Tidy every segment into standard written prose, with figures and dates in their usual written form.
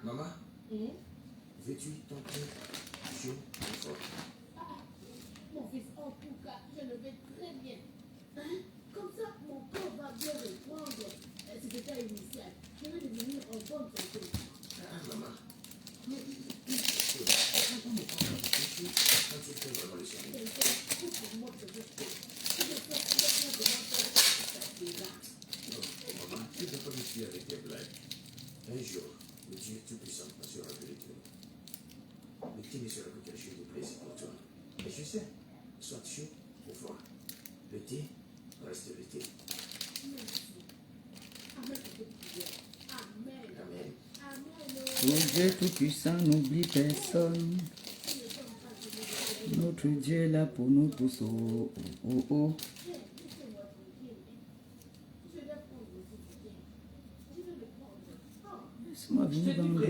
Maman, veux-tu tenter chaud ou fort? Mon fils, en tout cas, je le vais très bien. Hein? Comme ça, mon corps va bien reprendre cet état initial. Je vais devenir en bonne santé. Maman, mais quand on me prend la bouche, quand tu fais vraiment le soin. Non, maman, tu ne dois pas me tuer avec tes blagues. Un jour, le Dieu Tout-Puissant va se révéler de nous. Le thé ne sera que quelque chose de plaisir pour toi. Et je sais, soit chaud ou froid, le thé reste le thé. Amen. Ton Dieu Tout-Puissant n'oublie personne. Notre Dieu est là pour nous tous. Oh, oh, oh. Laisse-moi venir vendre.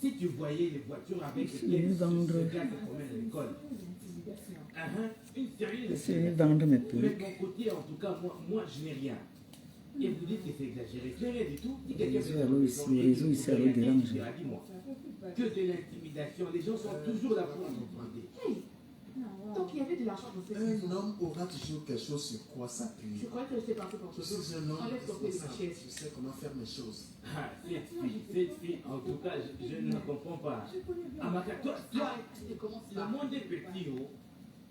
Si tu voyais les voitures avec lesquelles ce gars se promène à l'école, une sérieuse. Laisse-moi vendre mes Mais de perruques. mon côté, en tout cas, moi je n'ai rien. Et vous dites que c'est exagéré. Je n'ai rien du tout. Si quelqu'un Le réseau ici, alors dérange. dis-moi. Que de l'intimidation. Les gens sont toujours là pour nous demander. Donc il y avait de l'argent dans cette Un maison. homme aura toujours quelque chose sur quoi s'appuyer. Je croyais que j'étais parti pour Je ce suis un homme Enlève ton pied de ma responsable. chaise. Je sais comment faire mes choses. Ah, cette fille, en tout cas, je ne comprends pas. Amaka, toi, le monde est petit, oh.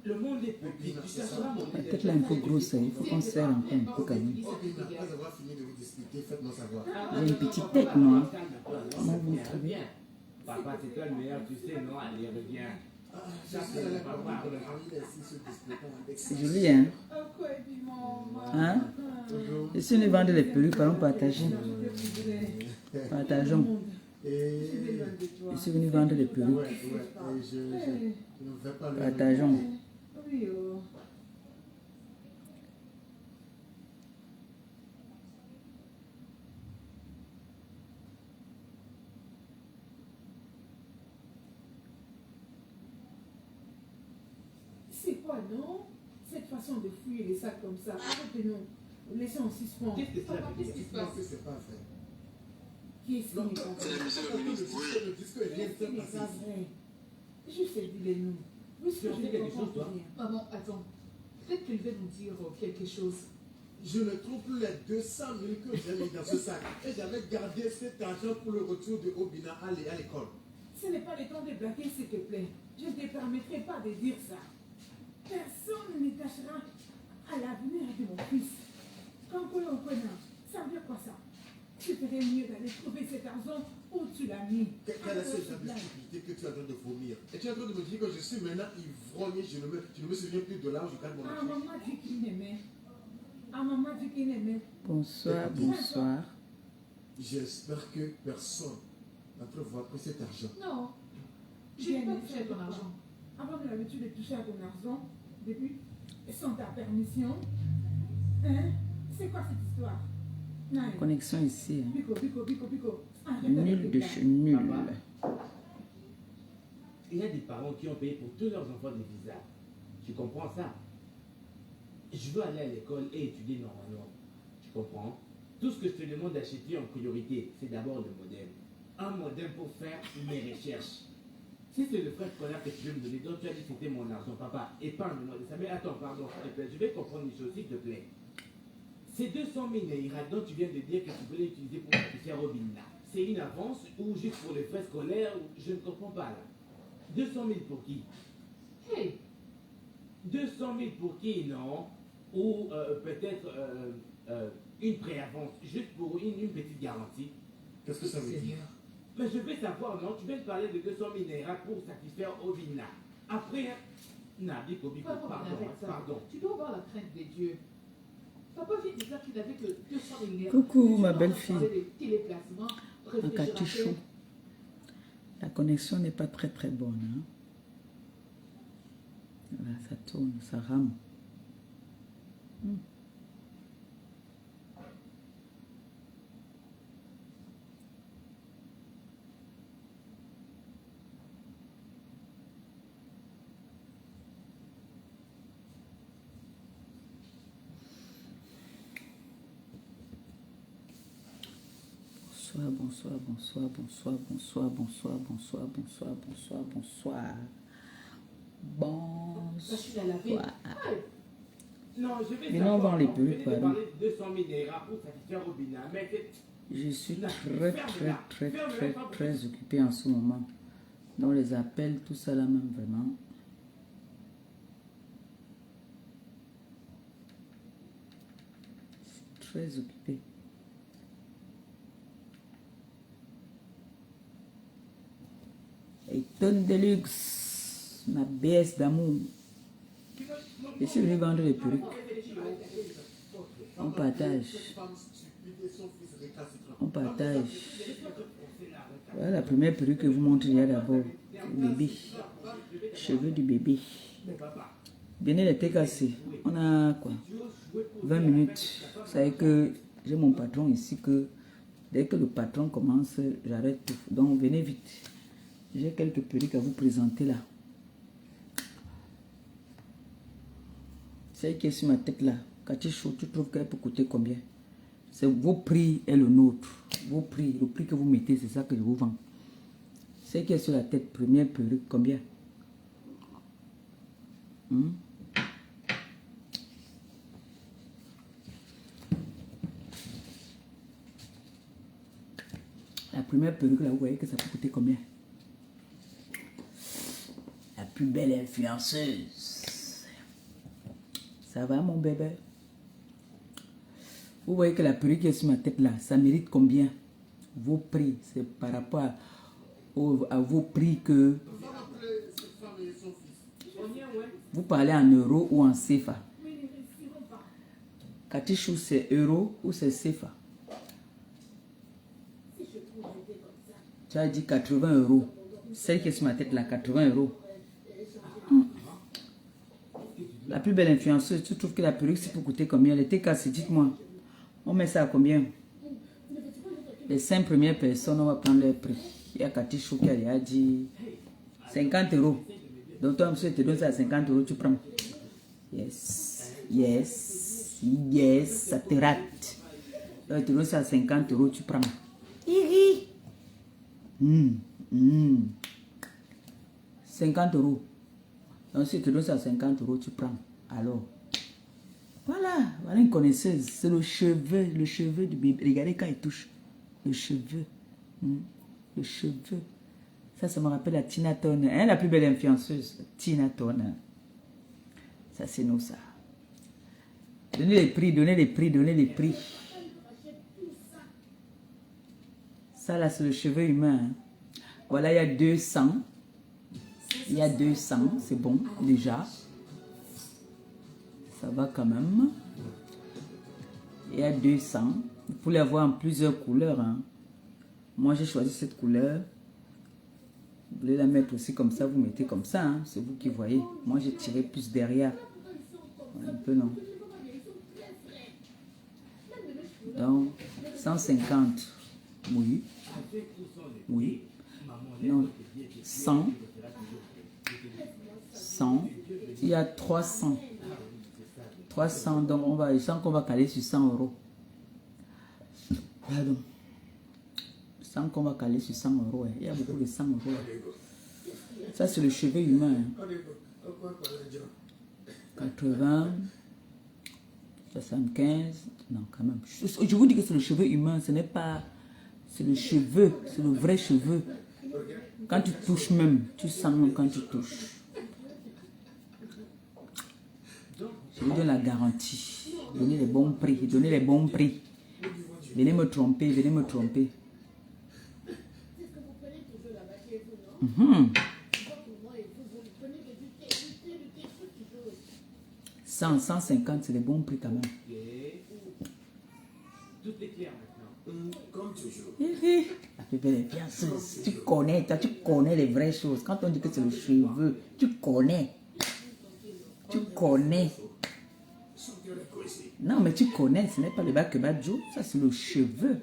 Le monde est petit. Tu chercheras mon La tête là un peu grosse, il faut qu'on serre encore un peu quand même. Après avoir fini de vous discuter, faites-moi savoir. J'ai une petite tête, moi. Comment vous Très trouvez? bien. Papa, c'est toi le meilleur, tu sais, non? Allez, reviens. Je suis allé pour la famille ici se disputant avec C'est joli, hein? Hein? Hein? Et si on vend les perruques, allons partager. Partageons. Et Je suis venu vendre les perruques. ouais, et je ne vais pas le Partageons. Oui, oh. C'est quoi, non? Cette façon de fouiller les sacs comme ça. Arrêtez-nous. Laissons en suspens. Qu'est-ce que ça Papa, veut qu'est-ce qui dire? se passe? que c'est pas vrai. Qui est-ce qui Non, n'est pas vrai? le disque vient de Qu'est-ce qui se n'est passer pas ici. vrai? Juste dis-le-nous. Puisque Tu as je fait ne quelque comprends chose, toi? plus rien. Maman, attends. Peut-être qu'elle va nous dire quelque chose. Je ne trouve plus les 200 000 que j'ai mis dans ce sac. Et j'avais gardé cet argent pour le retour de Obina à l'école. Ce n'est pas le temps de blaguer, s'il te plaît. Je ne te permettrai pas de dire ça. Personne ne tâchera à l'avenir de mon fils. Quand on connaît, ça veut dire quoi ça? Tu ferais mieux d'aller trouver cet argent où tu l'as mis. Quelle est ce genre de stupidité que tu es en train de vomir? Et tu es en train de me dire que je suis maintenant ivrogne, je ne me souviens plus de là où je garde mon Ah, argent. maman dit qu'il m'aimait. Ah, maman dit qu'il m'aimait. Bonsoir, bonsoir. J'espère que personne n'entre voir pris cet argent. Non. Je n'ai pas touché à ton argent. Avant de l'habitude de toucher à ton argent, depuis, sans ta permission. Hein? C'est quoi cette histoire? Non. Connexion ici. Hein. Pico, pico, pico, pico. Nul de chez nul. Il y a des parents qui ont payé pour tous leurs enfants des visas. Tu comprends ça? Je veux aller à l'école et étudier normalement. Tu comprends? Tout ce que je te demande d'acheter en priorité, c'est d'abord le modem. Un modem pour faire mes recherches. Si c'est le frais scolaire que tu veux me donner, donc tu as dit que c'était mon argent, papa, épargne-moi de ça. Mais attends, pardon, s'il te plaît, je vais comprendre une chose, s'il te plaît. Ces 200 000 naira dont tu viens de dire que tu voulais utiliser pour sacrifier Robin là, c'est une avance ou juste pour les frais scolaires? Je ne comprends pas là. 200 000 pour qui? Hey, 200 000 pour qui, non? Ou peut-être une préavance, juste pour une petite garantie. Qu'est-ce que ça veut dire? Mais je veux savoir, non? Tu viens de parler de 200 000 naira pour satisfaire Ovina. Après, hein? Biko, papa, pardon, arrête ça. pardon. Tu dois avoir la crainte de Dieu. Papa vient de dire qu'il n'avait que 200 000 naira. Coucou, Tu ma dois belle-fille. parler de téléplacement, En réfléchir à catichon. terre. La connexion n'est pas très très bonne. Hein? Voilà, ça tourne, ça rame. Bonsoir, bonsoir, bonsoir, bonsoir, bonsoir, bonsoir, bonsoir, bonsoir, bonsoir, bonsoir. Ça, je suis à laver. Bonsoir. Non, je vais Mais non, savoir, dans les non, bulles, venez de pardon. parler de 200 000 naira pour satisfaire Robina. Mais Je suis Non, très, ferme-la. très, très, Ferme-la, très, pas très occupée en ce moment. Dans les appels, tout ça là même, vraiment. Je suis très occupée. Et tonne de luxe, ma baisse d'amour. Je suis venu vendre les perruques. On partage. Cette femme stupide et son fils récalcitrant. On partage. Voilà la première perruque que vous montrez là d'abord. Le bébé. Cheveux du bébé. Venez les TKC. On a quoi 20 minutes. Vous savez que j'ai mon patron ici que dès que le patron commence, j'arrête tout. Donc venez vite. J'ai quelques perruques à vous présenter là. Celle qui est sur ma tête là. Quand tu chaud, tu trouves qu'elle peut coûter combien? C'est vos prix et le nôtre. Vos prix, le prix que vous mettez, c'est ça que je vous vends. Celle qui est sur la tête, première perruque, combien? La première perruque là, vous voyez que ça peut coûter combien? La plus belle influenceuse. Ça va mon bébé? Vous voyez que la perruque qui est sur ma tête là, ça mérite combien? Vos prix, c'est par rapport à vos prix que vous parlez en euros ou en CFA. Katichou, c'est euro ou c'est CFA? Tu as dit 80 euros. Celle qui est sur ma tête là, 80 euros. La plus belle influenceuse, tu trouves que la perruque, c'est pour coûter combien? Les TKC, dites-moi. On met ça à combien? Les 5 premières personnes, on va prendre leur prix. Il y a Katichou qui a dit 50 euros. Donc toi, monsieur, te donne ça à 50 euros, tu prends. Yes, yes, yes, ça te rate. Donc il te donne ça à 50 euros, tu prends. 50 euros. Donc si tu te donne ça à 50 euros, tu prends. Alors, voilà une connaisseuse. C'est le cheveu du bébé. Regardez quand il touche. Le cheveu. Le cheveu. Ça me rappelle la Tina Turner. Hein, la plus belle influenceuse. Tina Turner. Ça, c'est nous, ça. Donnez les prix, donnez les prix, donnez les prix. Ça, là, c'est le cheveu humain. Hein. Voilà, il y a 200. Il y a 200, c'est bon, déjà. Ça va quand même. Il y a 200. Vous pouvez avoir en plusieurs couleurs. Hein. Moi, j'ai choisi cette couleur. Vous voulez la mettre aussi comme ça, vous mettez comme ça. Hein. C'est vous qui voyez. Moi, j'ai tiré plus derrière. Un peu, non. Donc, 150. Oui. Oui. Non. 100. 100. Il y a 300. 300. Donc, je sens qu'on va caler sur 100 euros. Pardon. Je sens qu'on va caler sur 100 euros. Hein. Il y a beaucoup de 100 euros. Hein. Ça, c'est le cheveu humain. Hein. 80. 75. Non, quand même. Je vous dis que c'est le cheveu humain. Ce n'est pas... C'est le cheveu. C'est le vrai cheveu. Quand tu touches même, tu sens même quand tu touches. Je vous donne la garantie. Donnez les bons prix. Donnez les bons prix. Venez me tromper. Venez me tromper. 100, 150, c'est les bons prix quand même. Tout est clair maintenant. Comme toujours. La plus belle influenceuse. Tu connais, toi, tu connais les vraies choses. Quand on dit que c'est le cheveu, tu connais. Tu connais. Non, mais tu connais, ce n'est pas le Bakebadjo, ça c'est le cheveu.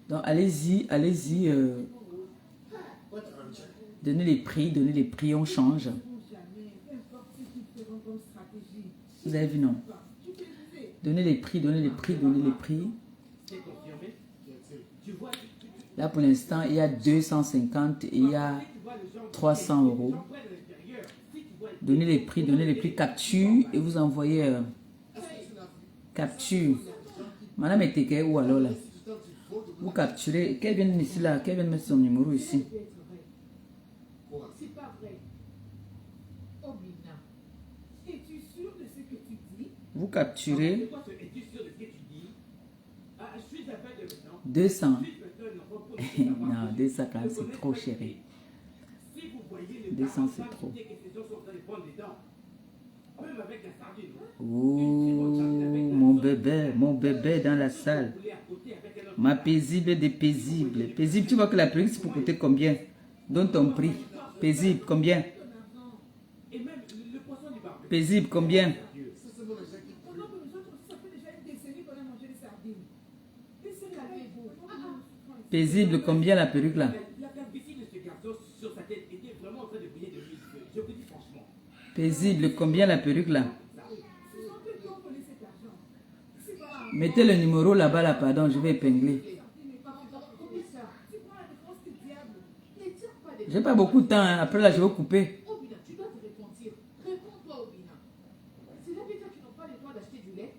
Donc allez-y, allez-y. Donnez les prix, on change. Vous avez vu, non? Donnez les prix, donnez les prix, donnez les prix. C'est confirmé. Tu vois, Là, pour l'instant, il y a 250 et il y a 300 euros. Donnez les prix, capture et vous envoyez capture. Madame Eteke, où alors là? Vous capturez. Qu'elle vienne ici là, qu'elle vienne mettre son numéro ici. C'est pas vrai. Obina. Es-tu sûr de ce que tu dis? Vous capturez es-tu sûr de ce que tu dis? Ah, je suis appelé de maintenant. 200. Je suis personne, repose. Non, 200 quand même, c'est trop chéri. Si vous voyez les 200 c'est trop. que ces gens sont en train de prendre dedans, même avec la sardine, Oh, mon bébé dans la salle. Ma paisible des paisibles. Paisible, tu vois que la perruque, c'est pour coûter combien? Donne ton prix. Paisible, combien? et même le poisson du barbecue. Paisible, combien? Oh non, mais nous autres, ça fait déjà une décennie qu'on a mangé des sardines. Et c'est la vie. Paisible, combien la perruque là? La calvitie de ce garçon sur sa tête était vraiment en train de briller de l'huile. Je vous dis franchement. Paisible, combien la perruque là? Ce sont eux qui ont volé cet argent. C'est pas grave. Mettez le numéro là-bas là, pardon, je vais épingler. Mais comment ça? Tu prends la défense du diable. Ne tire pas des... J'ai pas beaucoup de temps, hein. Après là je vais couper. Obina, tu dois te repentir. Réponds-toi, Obina. C'est là déjà qu'ils n'ont pas le droit d'acheter du lait.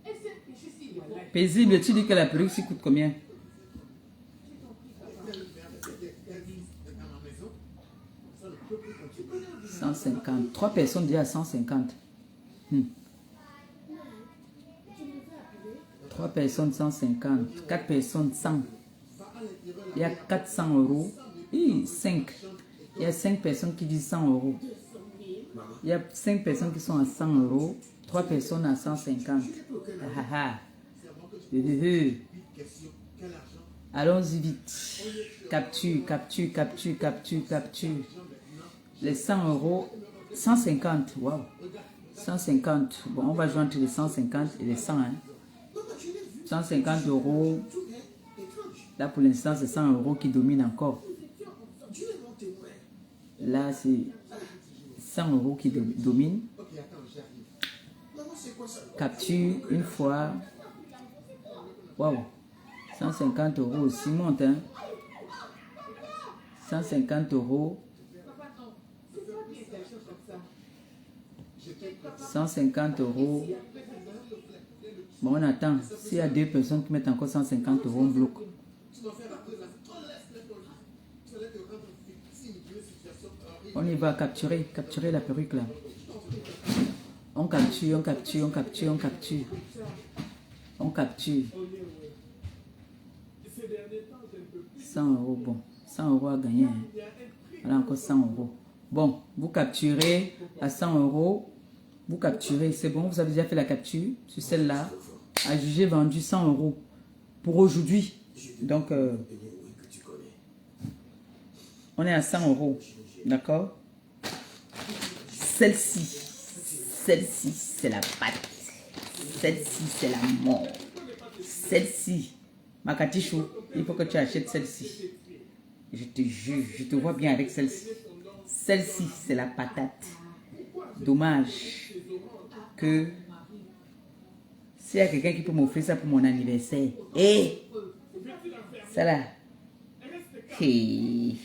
Et c'est un péché s'il le faut. Paisible, tu dis que la perruque ça coûte combien? J'ai compris, papa. Dans ma maison, ça ne peut plus continuer. 150. 3 personnes déjà à 150. 3 personnes 150. 4 personnes 100. Il y a 400 euros. 5. Il y a 5 personnes qui disent 100 euros. Il y a 5 personnes qui sont à 100 euros. 3 personnes à 150. Ah, ah, ah. Allons-y vite. Capture, capture, capture, capture, capture. Les 100 euros. 150. Waouh. 150. Bon, on va jouer entre les 150 et les 100. Hein. 150 euros. Là, pour l'instant, c'est 100 euros qui dominent encore. Là, c'est 100 euros qui dominent. Capture une fois. Waouh. 150 euros aussi monte. Hein. 150 euros. Papa, non. C'est pas bien d'agir comme ça. 150 euros. Bon, on attend. S'il y a 2 personnes qui mettent encore 150 euros, on bloque. On y va capturer, capturer la perruque là. On capture, on capture, on capture, on capture. On capture. 100 euros, bon. 100 euros à gagner. Hein. Voilà encore 100 euros. Bon, vous capturez à 100 euros. Vous capturez, c'est bon, vous avez déjà fait la capture sur celle-là. À juger vendu 100 euros pour aujourd'hui. Donc, on est à 100 euros. D'accord? Celle-ci, c'est la pâte. Celle-ci, c'est la mort. Celle-ci, Makatichou, il faut que tu achètes celle-ci. Je te jure, je te vois bien avec celle-ci. Celle-ci, c'est la patate. Dommage que s'il y a quelqu'un qui peut m'offrir ça pour mon anniversaire. Hé! Ça là. Hey.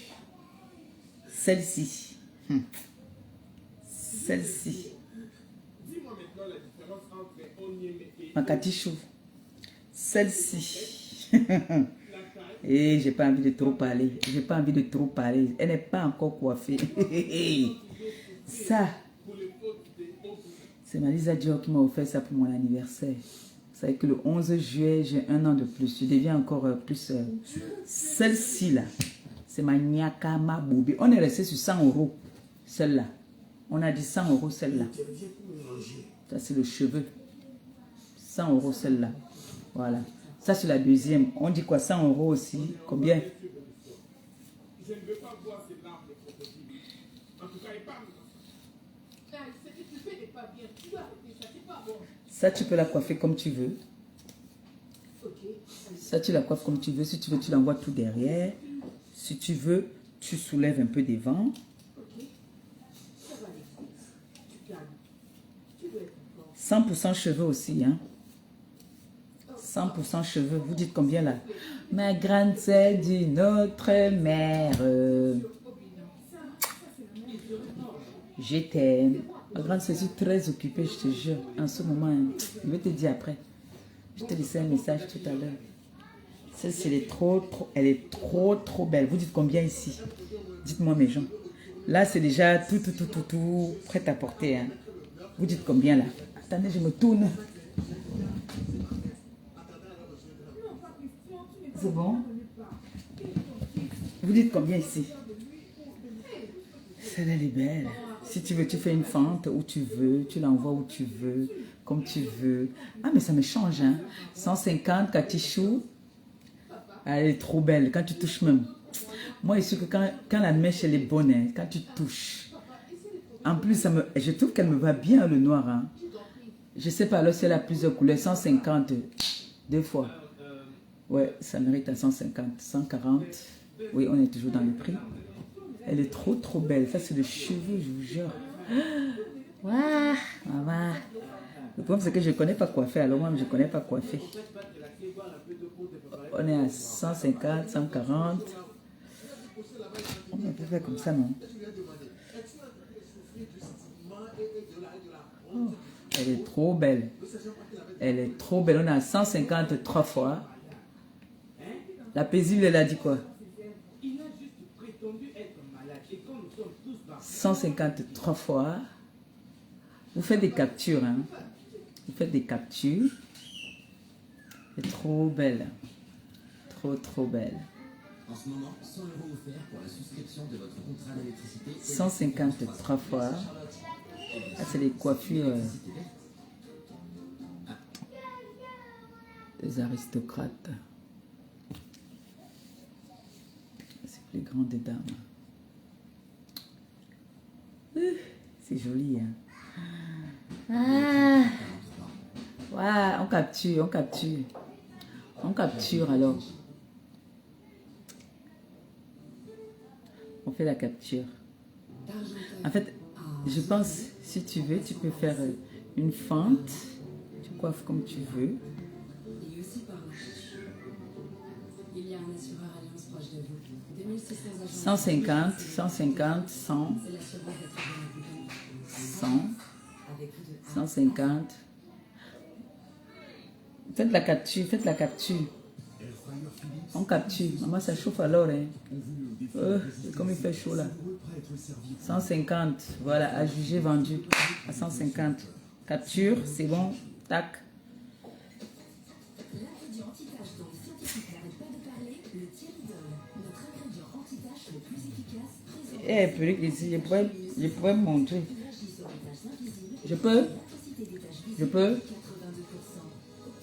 Celle-ci. Celle-ci. Makatichou. Celle-ci. Et j'ai pas envie de trop parler. J'ai pas envie de trop parler. Elle n'est pas encore coiffée. Ça. C'est Malisa Dior qui m'a offert ça pour mon anniversaire. Vous savez que le 11 juillet, j'ai 1 an de plus. Je deviens encore plus... Celle-ci là. C'est ma Nyaka, ma Boubé. On est resté sur 100 euros. Celle-là. On a dit 100 euros celle-là. Ça c'est le cheveu. 100 euros celle-là. Voilà. Ça c'est la deuxième. On dit quoi? 100 euros aussi. Combien? Je ne veux pas voir ces larmes de crocodile. En tout cas, épargne. Ce que tu fais n'est pas bien. Tu dois arrêter ça. C'est pas bon. Ça tu peux la coiffer comme tu veux. Ok. Ça tu la coiffes comme tu veux. Si tu veux, tu l'envoies tout derrière. Si tu veux, tu soulèves un peu devant. Ok. Ça va aller. Tu calmes. Tu dois être encore. 100% cheveux aussi. Hein. 100% cheveux. Vous dites combien là? Ma grande sœur d'une autre mère. Je t'aime. Ma grande sœur, je suis très occupée, je te jure. En ce moment, hein, je vais te dire après. Je te laissais un message tout à l'heure. Celle-ci, elle est trop belle. Vous dites combien ici? Dites-moi mes gens. Là, c'est déjà tout prêt à porter. Hein. Vous dites combien là? Attendez, je me tourne. C'est bon? Vous dites combien ici? Celle-là, elle est belle. Si tu veux, tu fais une fente où tu veux, tu l'envoies où tu veux, comme tu veux. Ah, mais ça me change, hein. 150, Katichou. Elle est trop belle, quand tu touches même. Moi, je suis que quand la mèche, elle est bonne, hein, quand tu touches. En plus, je trouve qu'elle me va bien, le noir. Hein. Je sais pas, alors si elle a plusieurs couleurs, 150, 2 fois. Ouais, ça mérite à 150, 140. Oui, on est toujours dans le prix. Elle est trop belle. Ça, c'est le cheveu, je vous jure. Waouh, maman. Le problème, c'est que je ne connais pas coiffer. Alors, moi, je ne connais pas coiffer. On est à 150, 140. On peut faire comme ça, non? Oh, elle est trop belle. Elle est trop belle. On est à 150 3 fois. La paisible, elle a dit quoi? 153 fois. Vous faites des captures, hein? Vous faites des captures. Elle est trop belle. Trop belle. En ce moment, 100 € offerts pour la souscription de votre contrat d'électricité. 153 fois. Ah, c'est les coiffures des aristocrates. C'est plus grand des dames. C'est joli, hein? Ah. Ouais, on capture alors. On fait la capture. En fait, je pense, si tu veux, tu peux faire une fente. Tu coiffes comme tu veux. Et aussi par la bouche. Il y a un assureur Alliance proche de vous. 2600 agents. 150, 150, 100. C'est l'assureur d'être bien 100. avec vous de 150. Faites la capture, faites la capture. On capture. Maman, ça chauffe alors. Hein. Comme il fait chaud là. 150. Voilà, à juger vendu. À 150. Capture, c'est bon. Tac. l'ingrédient anti-tache dont les scientifiques n'arrêtent pas de parler, le Thielidol. Notre ingrédient anti-tache le plus efficace, présent. Eh, Péric, ici, je pourrais me montrer. Je peux? Je peux?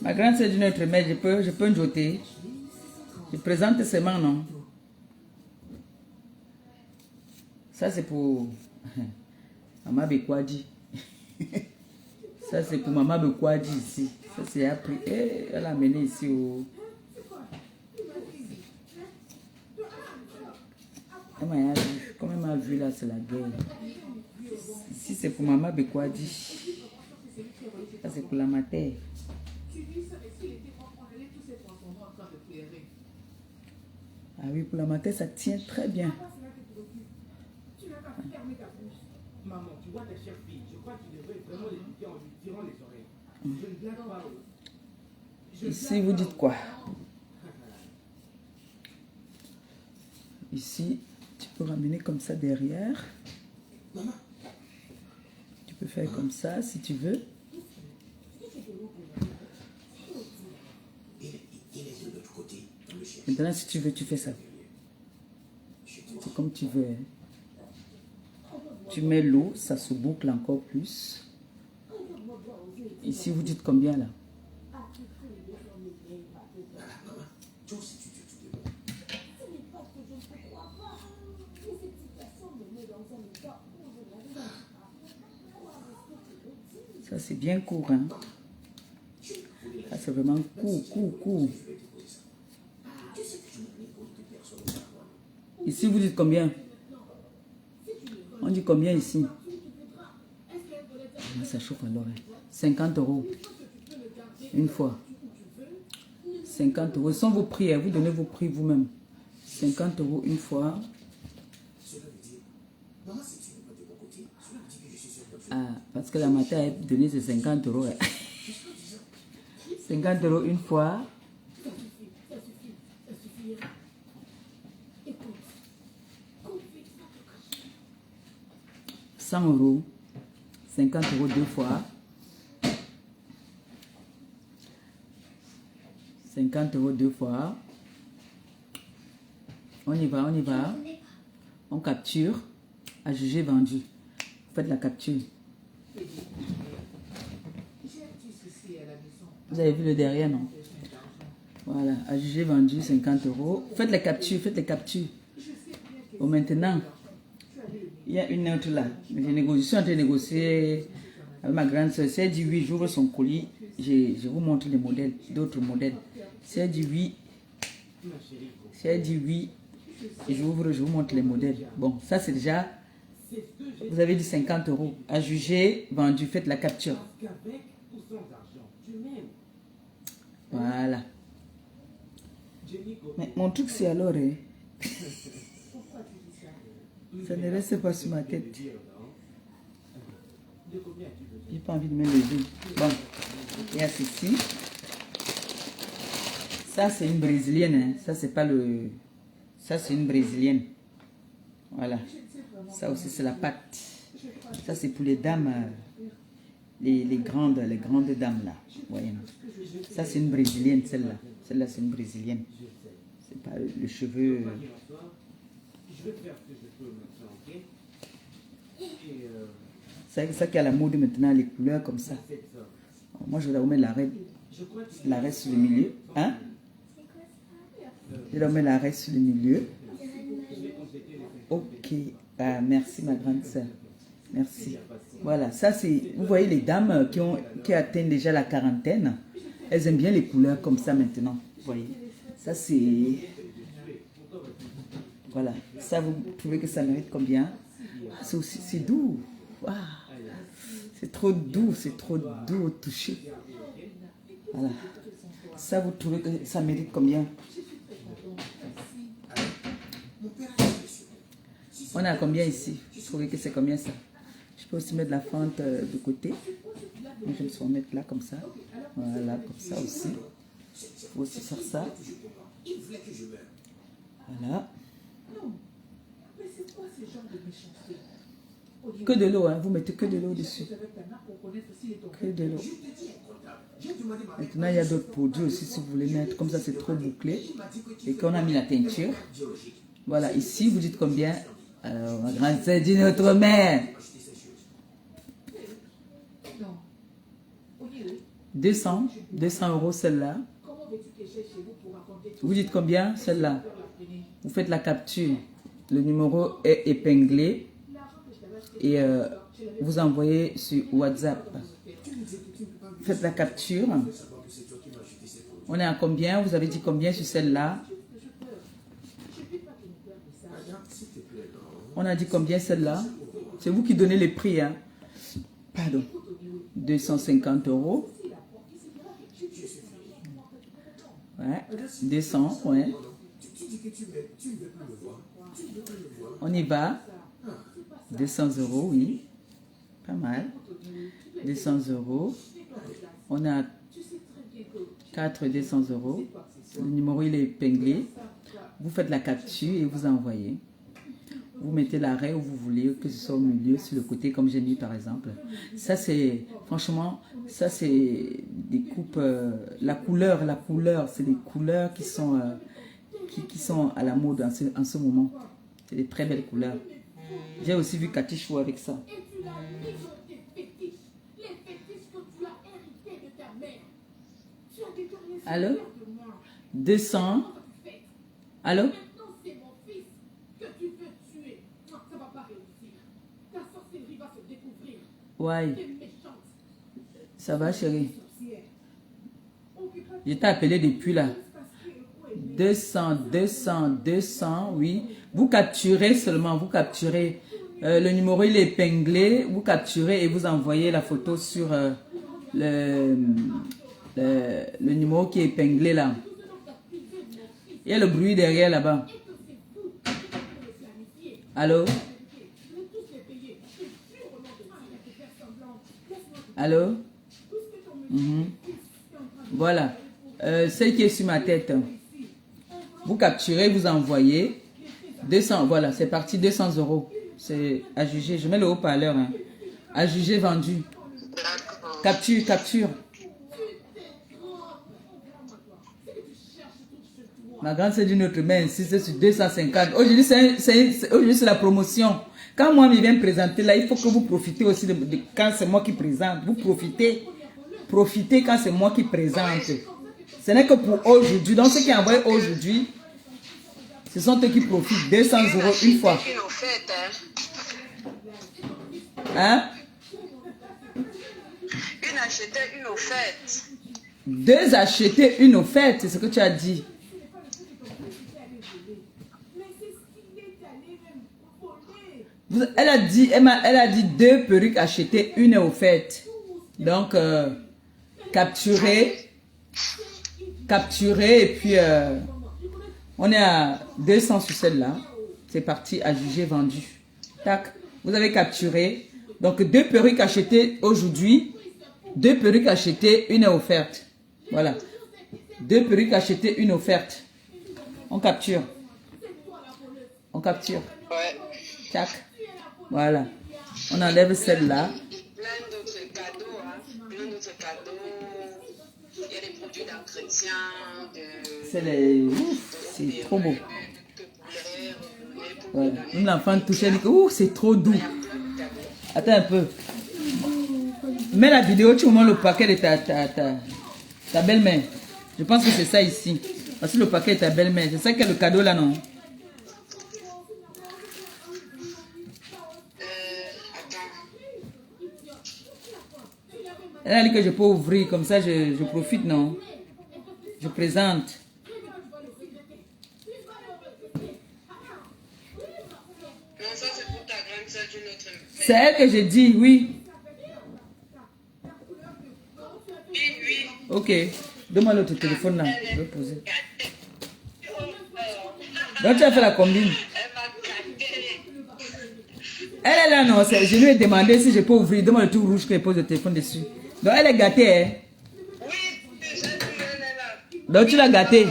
Ma grande sœur d'une autre mère, je peux jeter. Je présente seulement, non? Ça, c'est pour Maman Bekwadi. Ça, c'est pour Maman Bekwadi ici. Ça, c'est appris. Eh, elle a amené ici au... Comme elle m'a vu là, c'est la guerre. Ici, c'est pour Maman Bekwadi. Ça, c'est pour la matière. Ah oui, pour la matière, ça tient très bien. Maman, tu vois ta chère fille, je crois que tu devrais vraiment l'éduquer en lui tirant les oreilles. Je ne blague pas. Ici, vous dites quoi? Ici, tu peux ramener comme ça derrière. Tu peux faire comme ça si tu veux. Maintenant, si tu veux, tu fais ça. C'est comme tu veux. Hein. Tu mets l'eau, ça se boucle encore plus. Ici, vous dites combien là? Ça, c'est bien court. Hein? Ça, c'est vraiment court. Ici, vous dites combien? On dit combien ici? Ça chauffe alors. 50 €. Une fois. 50 euros. Ce sont vos prix, hein. Vous donnez vos prix vous-même. 50 euros une fois. Cela veut dire, maman, si tu n'es pas de mon côté, cela veut dire que je suis sur le Ah, parce que la matin a donné ses 50 euros. Hein. 50 euros une fois. Ça suffit, ça suffit, ça suffira. Écoute, coupe vite, va te cacher. 100 euros. 50 euros deux fois. 50 euros deux fois. On y va, on y va. On capture. À juger vendu. Vous faites la capture. J'ai un petit souci à la maison. Vous avez vu le derrière, non? Voilà. À juger vendu, 50 euros. Faites les captures, faites les captures. Bon, maintenant, il y a une autre là. Je suis en train de négocier avec ma grande soeur. Si elle dit oui, j'ouvre son colis. Je vous montre les modèles, d'autres modèles. Si elle dit oui, je vous montre les modèles. Bon, ça c'est déjà, vous avez dit 50 euros. À juger, vendu, faites la capture. Qu'avec ou sans argent, tu m'aimes. Voilà. Jenny, Mais mon truc c'est alors, hein, Pourquoi tu dis ça? ça ne reste pas sur ma tête. dire, non? De combien as-tu besoin? J'ai pas envie de me lever. Bon, il y a ceci. Ça c'est une brésilienne, hein. Ça c'est pas le... Ça c'est une brésilienne. Voilà. Ça aussi c'est la pâte. Ça c'est pour les dames, les grandes dames là. Voyez. Ça c'est une brésilienne, celle-là. Celle-là c'est une brésilienne. C'est pas le cheveu. Je vais faire ce que je peux maintenant, ok? Et C'est ça qui est à la mode maintenant, les couleurs comme ça. faites ça. Moi je vais mettre Je crois que l'arrêt sur le milieu. Hein? Je vais mettre l'arrêt sur le milieu. Ok. Ah, merci ma grande soeur. Merci. Voilà, ça c'est... Vous voyez les dames qui atteignent déjà la quarantaine. Elles aiment bien les couleurs comme ça maintenant. Vous voyez. Ça c'est... Voilà. Ça vous trouvez que ça mérite combien? Ah, c'est aussi... C'est doux. Waouh. C'est trop doux. C'est trop doux au toucher. Voilà. Ça vous trouvez que ça mérite combien? On a combien ici? Vous trouvez que c'est combien ça? Je peux aussi mettre la fente de côté. Moi, je me suis remettre là comme ça. Voilà, comme ça aussi. Il faut aussi faire ça. Voilà. Mais c'est quoi ce genre de méchanceté? Que de l'eau, hein. Vous mettez que de l'eau dessus. Avec ta marque pour connaître aussi les tombes. Que de l'eau. Maintenant, il y a d'autres produits aussi si vous voulez mettre. Comme ça, c'est trop bouclé. Et qu'on a mis la teinture. Voilà, ici, vous dites combien? Alors, ma grande sœur dit notre mère. Non. Oui, oui. 200 euros celle-là. Comment veux-tu que j'aille chez vous pour raconter tout Vous dites combien celle-là? la prenez? Vous faites la capture. Le numéro est épinglé. L'argent que je t'avais acheté, Et vous envoyez sur WhatsApp. Faites la capture. On est à combien? Vous avez dit combien sur celle-là? On a dit combien celle-là? C'est vous qui donnez les prix. Hein? Pardon. 250 euros. Ouais. 200, ouais. On y va. 200 euros, oui. Pas mal. 200 euros. On a 4 200 euros. Le numéro, il est épinglé. Vous faites la capture et vous envoyez. Vous mettez l'arrêt où vous voulez, que ce soit au milieu, sur le côté, comme j'ai mis par exemple. Ça, c'est, franchement, ça, c'est des coupes, la couleur, c'est des couleurs qui sont à la mode en ce moment. C'est des très belles couleurs. J'ai aussi vu Cathy Chou avec ça. Et tu l'as mis dans tes fétiches. Les fétiches que tu as hérités de ta mère. Tu as détourné ça Allô? de moi. 200. Allô? Maintenant, c'est mon fils que tu veux tuer. Non, ça va pas réussir. Ta sorcellerie va se découvrir. Ouais. T'es méchante. Ça va, chérie? Sorcière. Occupe-toi Je t'ai appelé depuis là. parce que le coup est 200, oui. Vous capturez seulement, vous capturez. Le numéro, il est épinglé. Vous capturez et vous envoyez la photo sur le numéro qui est épinglé là. Il y a le bruit derrière là-bas. Et que c'est vous qui devez le clarifier. Allô? Je vais tous les payer. C'est sûr au nom de Dieu. Arrête de faire semblant. Laisse-moi te Allô? Puisque ton métier Mhm. est en train de Voilà. Celle qui est sur ma tête. Vous capturez, vous envoyez. 200, voilà, c'est parti, 200 euros. C'est à juger. Je mets le haut-parleur. Hein. À juger, vendu. Capture, capture. Ma grande, c'est d'une autre main, insiste sur 250. Aujourd'hui, aujourd'hui, c'est la promotion. Quand moi, je viens me présenter là, il faut que vous profitez aussi quand c'est moi qui présente. Vous profitez. Profitez quand c'est moi qui présente. Ce n'est que pour aujourd'hui. Donc, ceux qui envoient aujourd'hui, ce sont eux qui profitent. 200 euros une fois. Hein? Une achetée, une offerte. 2 achetés, une offerte, c'est ce que tu as dit. Elle a dit 2 perruques achetées, une offerte. Donc, capturer et puis on est à 200 sur celle-là. C'est parti, à juger, vendu. Tac, vous avez capturé. Donc, 2 perruques achetées aujourd'hui, 2 perruques achetées, une offerte. Voilà. 2 perruques achetées, une offerte. On capture. On capture. Ouais. Tac. Voilà. On enlève celle-là. Plein d'autres cadeaux, hein. Plein d'autres cadeaux. Il y a des produits d'entretien, C'est les... Ouf, c'est trop beau. Ouais. Même l'enfant touché, elle dit que ouh, c'est trop doux. Attends un peu. Mets la vidéo, tu montres le paquet de ta belle-mère. Je pense que c'est ça ici. Parce que le paquet de ta belle-mère. C'est ça qui est le cadeau là, non? Elle a dit que je peux ouvrir, comme ça je profite, non? Je présente. Non, ça c'est pour ta grande soeur d'une autre. C'est elle que j'ai dit, oui. Oui. Ok. Donne-moi l'autre téléphone là. Je vais poser. Donc tu as fait la combine. Elle m'a gâté. Elle est là, non? Je lui ai demandé si je peux ouvrir. Donne-moi le tout rouge que je pose le téléphone dessus. Donc elle est gâtée, hein? Oui, j'ai vu, elle est là. Donc tu l'as gâtée.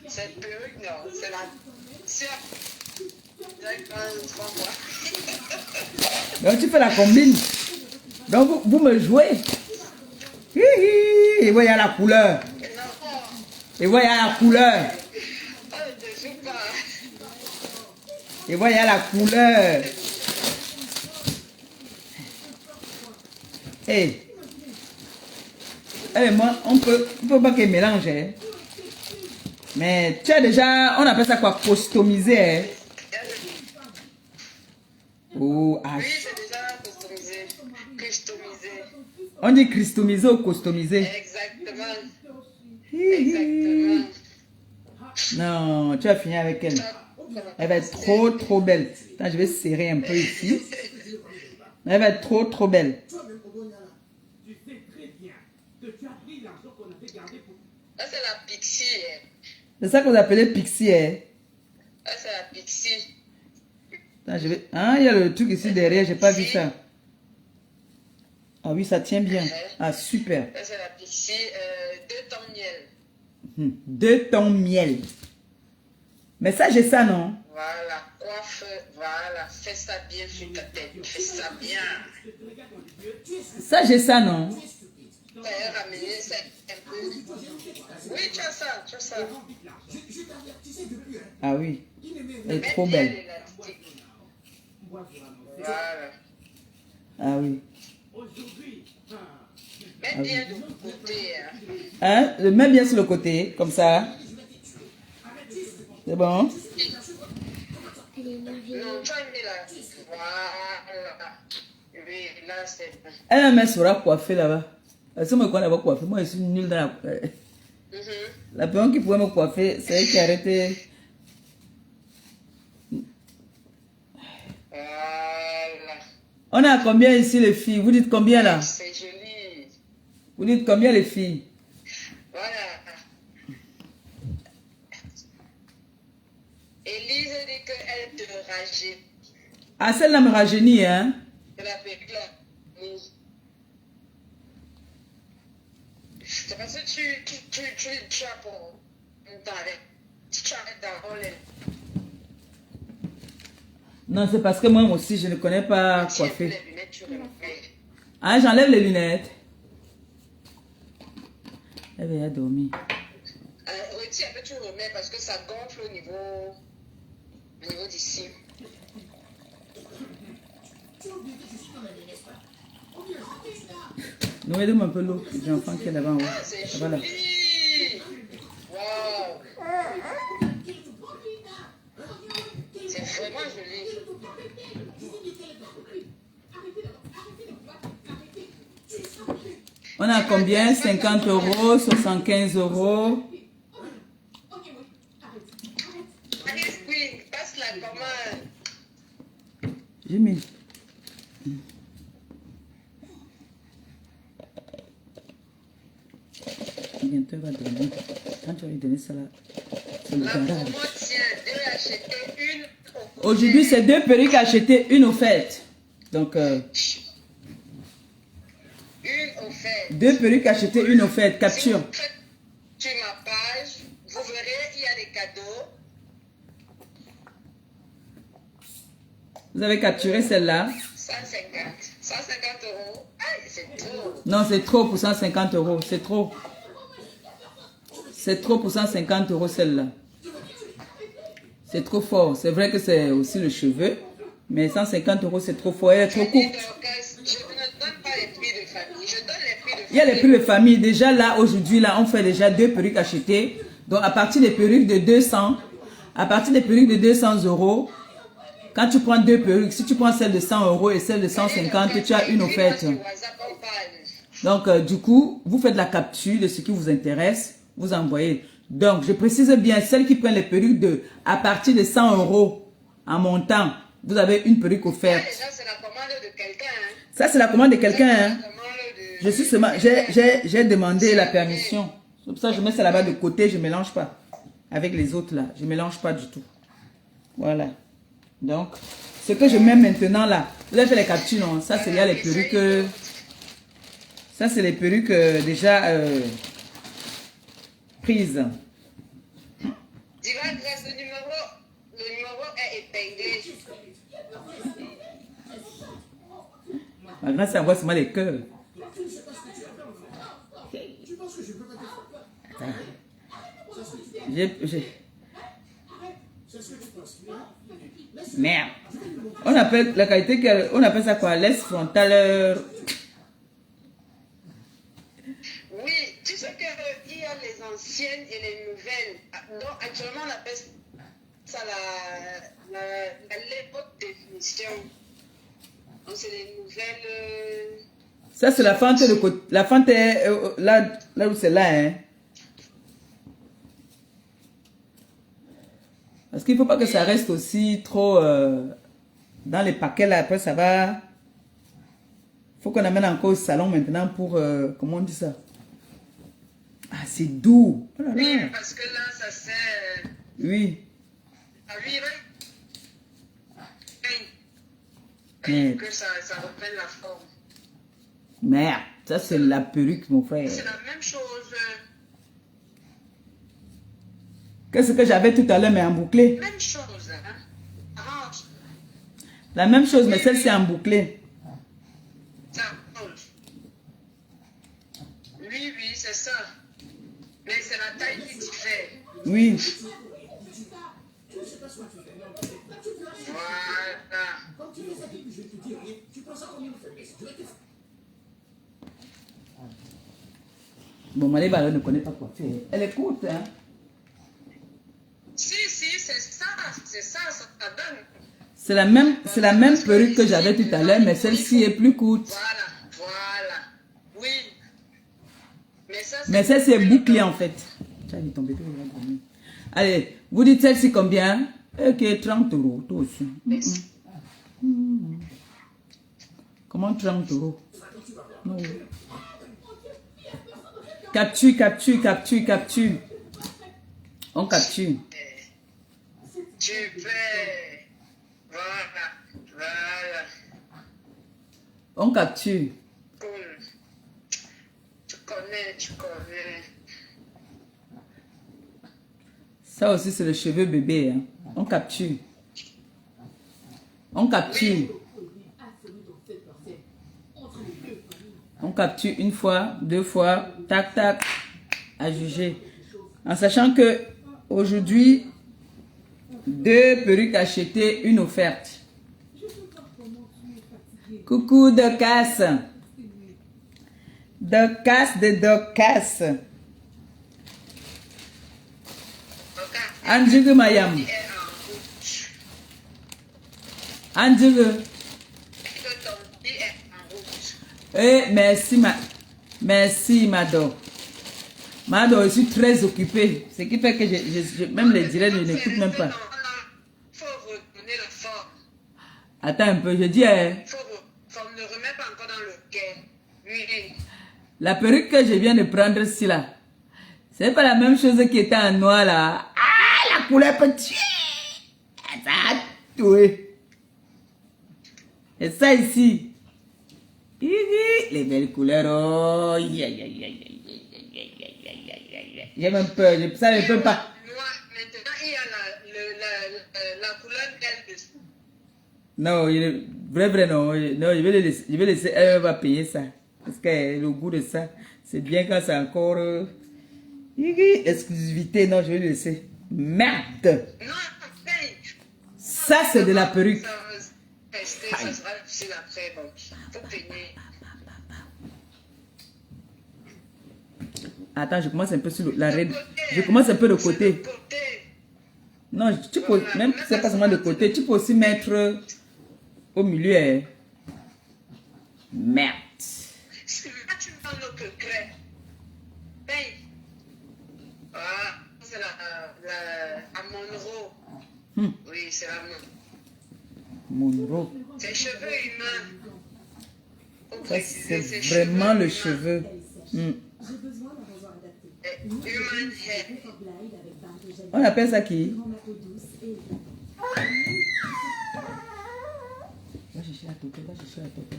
Cette perruque, non, c'est la sœur. J'ai pas 3 mois. Donc tu fais la combine. Donc vous me jouez. Hi, hi. Et voilà la couleur. Et voilà la couleur. Oh, je joue pas. Et voilà la couleur. Hey. Eh, moi, on peut pas qu'elle mélange. Hein. Mais tu as déjà, on appelle ça quoi? Customiser. Hein. Oh, ah. Oui, c'est déjà customisé. Customisé. On dit customiser ou customiser. Exactement. Hi, hi. Exactement. Non, tu as fini avec elle. Elle va être trop, trop belle. Attends, je vais serrer un peu ici. Elle va être trop, trop belle. Tu sais très bien que tu as pris l'argent qu'on avait gardé pour... Ça, c'est la Pixie. Hein. C'est ça que vous appelez Pixie. Hein? Ça, c'est la Pixie. Attends, je vais... Ah, il y a le truc ici derrière, j'ai pas vu ça. Ah oui, ça tient bien. Ah, super. Ça, c'est la Pixie. 2 tons miel. 2 tons miel. Mais ça, j'ai ça, non? Voilà, coiffe, voilà, fais ça bien sur ta tête, fais ça bien. Ça, j'ai ça, non? T'as ramené ça un peu. Oui, tu as ça, tu as ça. Ah oui. Elle est Mets trop bien belle. l'élastique. Voilà. Ah oui. Mets bien de côté. Hein. Hein? Le mets bien sur le côté, comme ça. C'est bon? Non, tu as mis là. Voilà. Oui, là, c'est bon. Elle me sera coiffée là-bas. Elle sait me quoi d'avoir coiffé. Moi, je suis nulle dans la... La personne qui pouvait me coiffer, c'est elle qui a arrêté. Voilà. On est à combien ici, les filles? Vous dites combien là? C'est joli. Vous dites combien, les filles? Voilà. rajeunit. Ah, celle-là me rajeunit, hein. C'est la perruque là. Oui. C'est parce que tu as pour tu arrêtes d'enrôler. Non, c'est parce que moi aussi, je ne connais pas Tu enlèves coiffer. les lunettes, tu remets. Ah, j'enlève les lunettes. Elle vient dormir. Retire un peu, tu remets parce que ça gonfle au niveau d'ici. Nous aidons un peu l'eau. J'ai un enfant qui est là-bas en haut. Ah, c'est Voilà. joli. Wow. C'est vraiment joli. On a combien? 50 €, 75 €. Alice Queen, passe la commande. J'ai mis. Bientôt, il va dormir. Quand tu vas lui donner ça là, c'est le La garage. promo tient de acheter une. Aujourd'hui, c'est 2 perruques achetées, une offerte. Donc, Une offerte. 2 perruques achetées, une offerte. Si Capture. vous faites sur ma page, vous verrez, il y a des cadeaux. Vous avez capturé celle-là. 150 €. Aïe, c'est trop. Non, c'est trop pour 150 €. C'est trop. C'est trop pour 150 € celle-là. C'est trop fort. C'est vrai que c'est aussi le cheveu. Mais 150 € c'est trop fort. Elle est trop Je dis courte. Dorcas, je ne donne pas les prix de famille. Je donne les prix de famille. Il y a les prix de famille. Déjà là, aujourd'hui, là, on fait déjà 2 perruques achetées. Donc, à partir des perruques de 200, à partir des perruques de 200 €, quand tu prends 2 perruques, si tu prends celle de 100 € et celle de 150, tu as une offerte. Sur WhatsApp, on parle. Donc, du coup, vous faites la capture de ce qui vous intéresse, vous envoyez. Donc, je précise bien, celles qui prennent les perruques à partir de 100 € en montant, vous avez une perruque Ça, offerte. déjà, c'est la commande de quelqu'un. Hein. Ça, c'est la commande de quelqu'un. Hein. La commande de- Je suis seulement, j'ai demandé la permission. C'est pour ça que je mets ça là-bas de côté, je ne mélange pas avec les autres là. Je ne mélange pas du tout. Voilà. Donc, ce que je mets maintenant là, vous avez fait les captures, non? Ça, c'est il y a les perruques. Ça, c'est les perruques déjà prises. Diva Grace, le numéro est épinglé. Ma grâce, ça envoie seulement les cœurs. Merde. On appelle la qualité, on appelle ça quoi? Laisse frontale. Oui, tu sais qu'il y a les anciennes et les nouvelles. Donc, actuellement, on appelle ça la haute définition. Donc, c'est les nouvelles. Ça, c'est la fente de côté. La fente est là où c'est là, hein. Parce qu'il ne faut pas que ça reste aussi trop dans les paquets là. Après, ça va. Il faut qu'on amène encore au salon maintenant pour. Comment on dit ça? Ah, c'est doux. Oh là là. Oui, parce que là, ça sert. Oui. Ah oui, Mais- que ça reprenne la forme. Merde. Ça, c'est la perruque, mon frère. C'est la même chose. Qu'est-ce que j'avais tout à l'heure, mais en bouclé? Même chose. Hein? Arrange. La même chose, mais celle-ci en bouclé. Ça arrange. Oui, c'est ça. Mais c'est la taille qui diffère. Oui. Voilà. Bon, Maléba, elle ne connaît pas quoi faire. Elle est courte, hein? Si, c'est ça, ça donne. C'est la même perruque que j'avais tout à l'heure, mais celle-ci est plus courte. Voilà. Oui. Mais celle-ci est bouclée en fait. Ton bébé, il va dormir. Allez, vous dites celle-ci combien? Ok, 30 €, toi aussi. Comment 30 €? Non. Capture. On capture. Tu peux. On capture. Cool. Tu connais, tu connais. Ça aussi, c'est le cheveu bébé. Hein. On capture. On capture. On capture une fois, deux fois, tac, tac, à juger. En sachant que aujourd'hui, 2 perruques achetées, une offerte. Coucou Docas. Docas. Andjige Mayam. Andjige. Eh, merci, Mado. Mado, je suis très occupée. Ce qui fait que même les directs, je n'écoute même pas. Faut redonner la forme. Attends un peu, je dis... Forme ne remet pas encore dans le quai. Oui. La perruque que je viens de prendre ici, là, c'est pas la même chose qui était en noir, là. Ah, la couleur petite. Ça a tué. Et ça ici. Les belles couleurs. Oh, j'ai même peur, ça ne peut pas. Moi, maintenant, il y a la couleur belle dessous. Non, vrai, non. Non, je vais laisser, elle va payer ça. Parce que le goût de ça, c'est bien quand c'est encore... exclusivité, non, je vais le laisser. Merde! Non, paye. Ça, c'est de la perruque. Ça va rester, ça sera difficile après, donc faut peigner. Attends, je commence un peu sur la raide. Je commence un peu de côté. Non, tu peux, même si c'est pas seulement de côté, tu peux aussi mettre au milieu. Hein. Merde. Si là, tu prends notre crêpe, paye. Ah, c'est la Monroe. Oui, c'est la Monroe. C'est cheveux humains. Ça, c'est vraiment le cheveu. J'ai besoin d'un rasoir adapté. Human hair. Glide avec barre de gel. On appelle ça qui? Rend la peau douce et Va chercher la toque, va chercher la toque.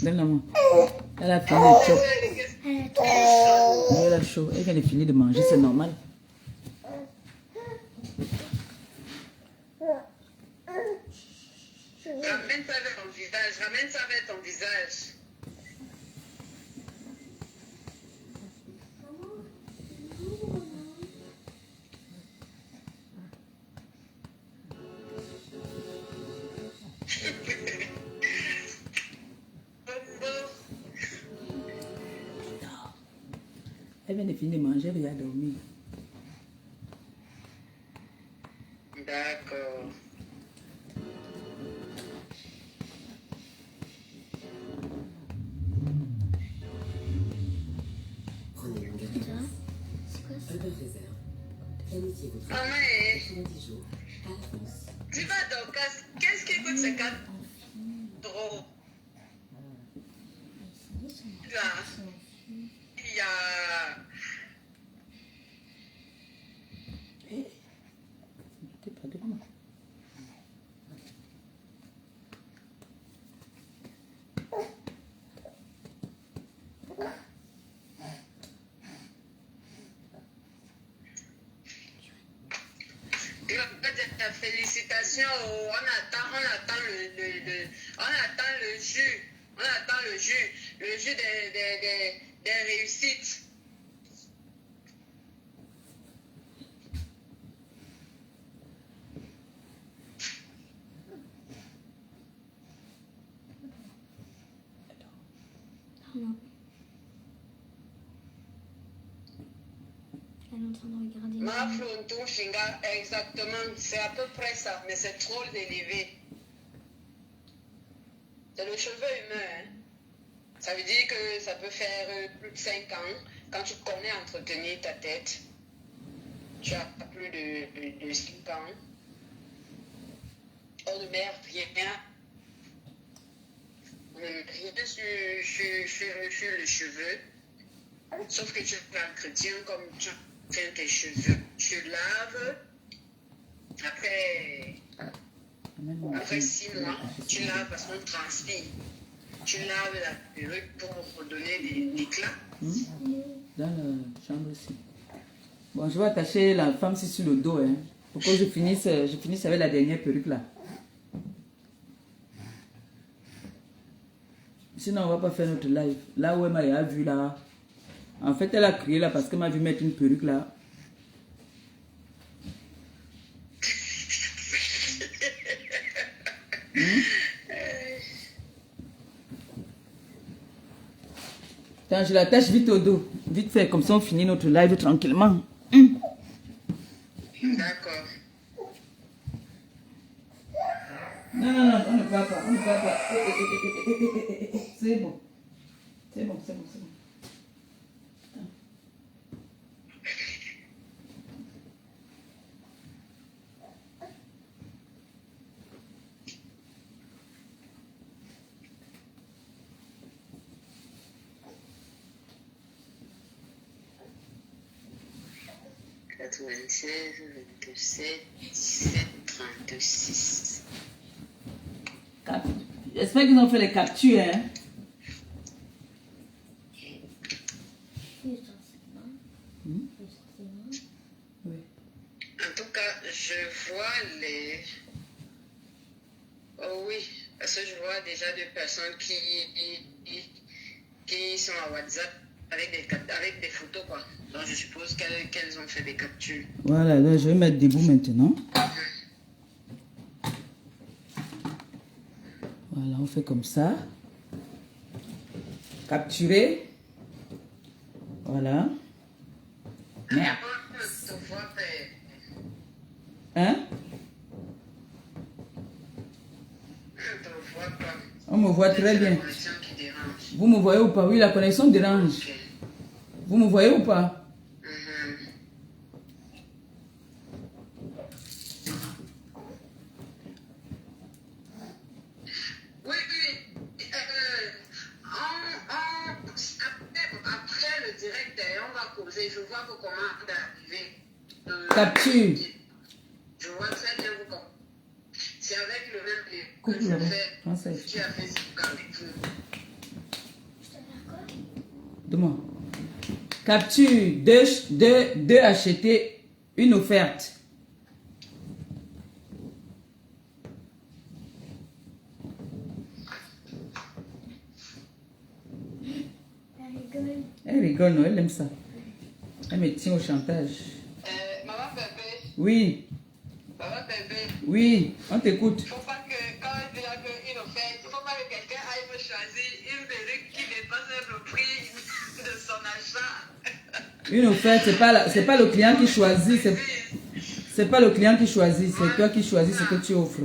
Donne-la-moi. Elle a fini de chop. Elle a chaud. Elle vient de finir de manger, c'est normal. Ramène ça vers ton visage, ramène ça vers ton visage. Elle vient de finir de manger, elle vient dormir. D'accord. prenez l'engagement. Albert Réserve. Planifiez votre Maman, pour 10 jours à l'avance. tu vas donc, qu'est-ce qui coûte 50 €? Là, il y a... T'es pas de moi. Félicitations, on attend le jus des réussites. Non. Elle est en train de regarder. Ma flonton chinga, exactement, c'est à peu près ça, mais c'est trop élevé. C'est le cheveu humain, hein. Ça veut dire que ça peut faire plus de 5 ans. Quand tu connais entretenir ta tête, tu as plus de 5 ans. Oh de merde, rien. rien sur le cheveu. Sauf que tu l'entretiens comme tu tiens tes cheveux. Tu laves. Après 6 mois, tu laves parce qu'on transpire. Tu laves la perruque pour redonner l'éclat. Dans la chambre ici. Bon, je vais attacher la femme ici sur le dos, hein, pour que je finisse avec la dernière perruque là. Sinon, on va pas faire notre live. Là où elle m'a vu là. En fait, elle a crié là parce qu'elle m'a vu mettre une perruque là. Attends, je l'attache vite au dos. Vite fait, comme ça on finit notre live tranquillement. D'accord. Non, on ne va pas, C'est bon. C'est bon. « 96, 27, 17, 36. » J'espère qu'ils ont fait les captures, hein. En tout cas, je vois les... Oh oui, parce que je vois déjà des personnes qui sont à WhatsApp avec des photos, quoi. Donc je suppose qu'elles ont fait des captures. Voilà, là, je vais mettre debout maintenant. Voilà, on fait comme ça. Capturer. Voilà. Merde. Hein? On me voit très bien. Vous me voyez ou pas? Oui, la connexion dérange. Vous me voyez ou pas? Oui. Après le direct, on va causer. Je vois vos commandes arriver. Capture. Je vois très bien vos commandes. C'est avec le même que Coupe je là-bas. fais. Français. Tu as fait ce avec vous. Demande. Capture. Deux acheter. Une offerte. Elle rigole, non, elle aime ça. Elle me tient au chantage. Maman Bébé. Oui, Maman Bébé. oui, on t'écoute. Il ne faut pas que quand elle dit une offerte, il ne faut pas que quelqu'un aille me choisir une perruque qui dépasse le prix de son achat. Une offerte, c'est pas le client qui choisit, c'est pas le client qui choisit, c'est toi qui choisis ce que tu offres.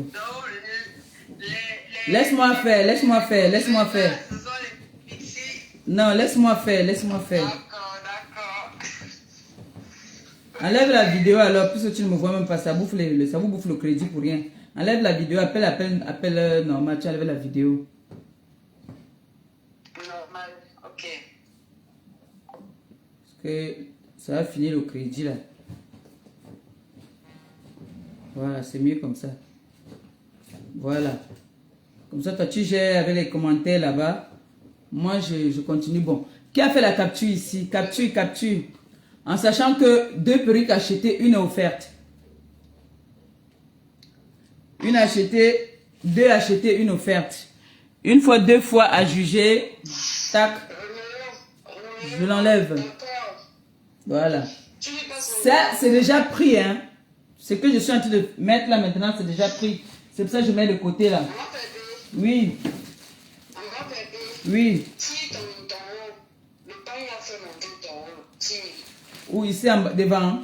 Laisse-moi faire. Non, laisse-moi faire. D'accord. Enlève la vidéo alors, puisque tu ne me vois même pas, ça vous bouffe le crédit pour rien. Enlève la vidéo, appelle normal, tu enlèves la vidéo. Normal, ok. Parce que ça va finir le crédit là. Voilà, c'est mieux comme ça. Voilà. Comme ça, toi tu gères avec les commentaires là-bas. Moi, je continue. Bon, qui a fait la capture ici? Capture. En sachant que 2 perruques achetées, une offerte. Une achetée, 2 achetées, une offerte. Une fois, 2 fois à juger. Tac. Je l'enlève. Voilà. Ça, c'est déjà pris, hein. Ce que je suis en train de mettre là maintenant, c'est déjà pris. C'est pour ça que je mets le côté là. Oui. Oui. Ou ici en bas, devant.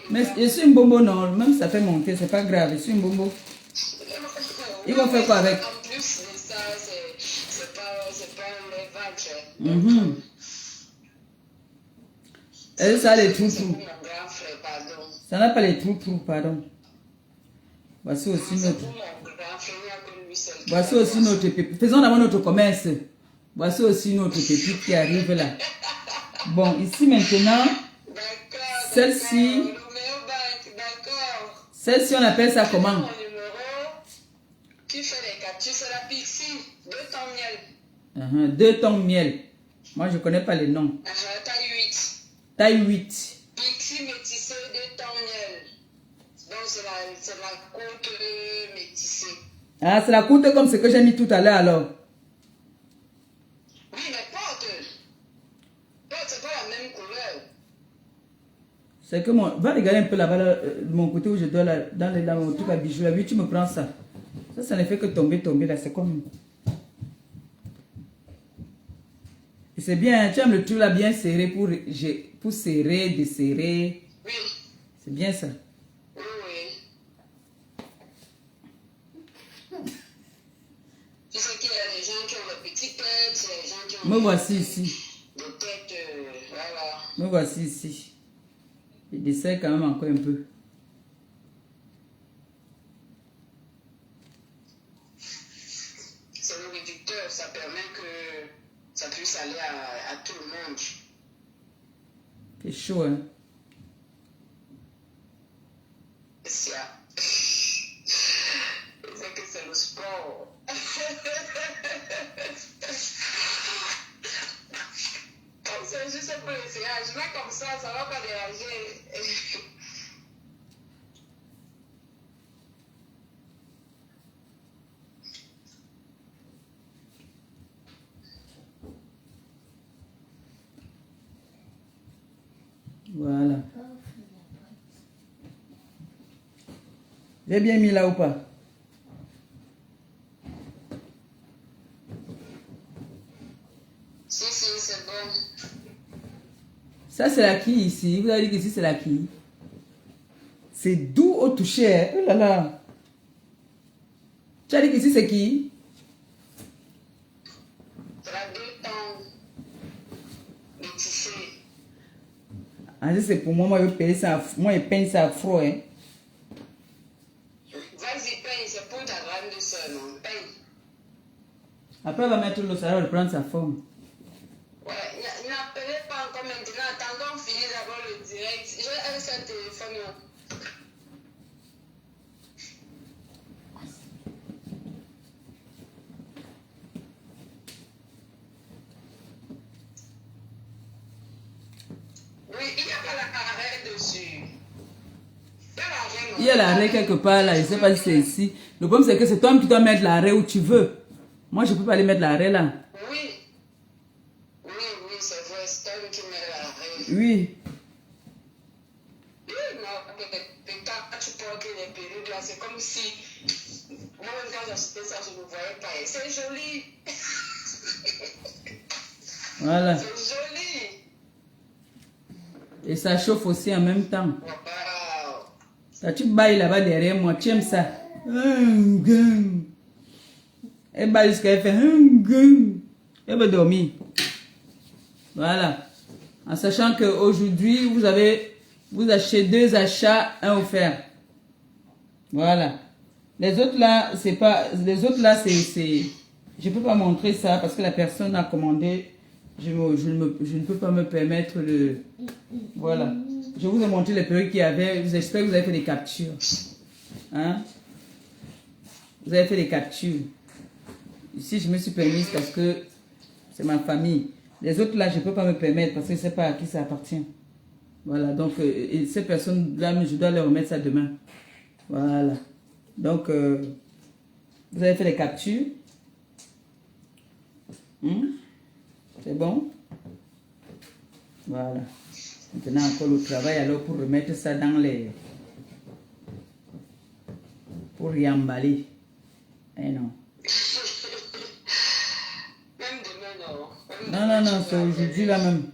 Mais je suis une bombo, non. Même si ça fait monter, c'est pas grave. Je suis une bombo. Ils vont faire quoi avec? En plus de ça, c'est pas un levage. Et ça a les trous. Ça n'a pas les trous, pardon. Voici aussi notre. Voici aussi notre pépite. Faisons d'abord notre commerce. Voici aussi notre pépite qui arrive là. Bon, ici maintenant, D'accord. celle-ci, Numéro banque, d'accord. celle-ci on appelle ça comment? Mon numéro, qui fait les captures, c'est la Pixie. 2 tons miel. 2 tons miel. Moi, je ne connais pas les noms. Taille 8. Taille 8. Pixie métissé 2 tons miel. Donc, c'est la côte métissée. Ah, c'est la courte comme ce que j'ai mis tout à l'heure alors. Oui, mais porte. Porte, c'est pas la même couleur. C'est que mon... Va regarder un peu là-bas, là, de mon côté où je dois, là, dans mon truc à bijoux. Là, oui, tu me prends ça. Ça ne fait que tomber là. C'est comme... Et c'est bien, hein, tu aimes le truc là bien serré pour serrer, desserrer. Oui. C'est bien ça. Oui, oui. Tu sais qu'il y a des gens qui ont des petites têtes, des gens qui ont... Me voici ici. Des têtes, voilà. Me voici ici. Je desserre quand même encore un peu. C'est le réducteur, ça permet que ça puisse aller à tout le monde. C'est chaud, hein. C'est que c'est le sport. C'est juste pour l'essayage. Mais comme ça ne va pas déranger. Voilà. J'ai bien mis là ou pas? Si, c'est bon. Ça, c'est la quille ici. Vous avez dit qu'ici, c'est la quille. C'est doux au toucher. Hein. Oh là là. Tu as dit qu'ici, c'est qui? C'est la 2 tons métissé. Ah, ça, c'est pour moi. Moi, je peigne ça à froid. Hein. Vas-y, paye, c'est pour ta grande soeur, non? Paye. Après, on va mettre l'eau, ça va reprendre sa forme. Ouais, n'appelez pas encore maintenant. Attendons finir d'abord le direct. J'ai un seul téléphone là. Oui, il n'y a pas l'arrêt dessus. Il y a l'arrêt quelque part là, je ne sais pas si c'est ici. Le problème c'est que c'est toi qui dois mettre l'arrêt où tu veux. Moi je ne peux pas aller mettre l'arrêt là. Oui. Oui, c'est vrai, c'est toi qui met l'arrêt. Oui. Oui, non, quand tu portes les perruques là, c'est comme si moi-même quand j'achetais ça, je ne me voyais pas. C'est joli. Voilà. C'est joli. Et ça chauffe aussi en même temps. Wow. Quand tu bailles là-bas derrière moi, tu aimes ça. Elle baille jusqu'à elle fait. Elle va dormir. Voilà. En sachant qu'aujourd'hui, vous achetez 2 achats, 1 offert. Voilà. Les autres là, c'est pas. Les autres là, c'est. Je ne peux pas montrer ça parce que la personne a commandé. Je ne peux pas me permettre le... Voilà. Je vous ai montré les perruques qu'il y avait. J'espère que vous avez fait des captures. Hein? Vous avez fait des captures. Ici, je me suis permise parce que c'est ma famille. Les autres là, je ne peux pas me permettre parce que je ne sais pas à qui ça appartient. Voilà. Donc, ces personnes-là, je dois leur remettre ça demain. Voilà. Donc, vous avez fait les captures. C'est bon? Voilà. Maintenant encore le travail alors pour remettre ça dans les... Pour y emballer. Eh non. Même demain, non. Non, c'est aujourd'hui là même.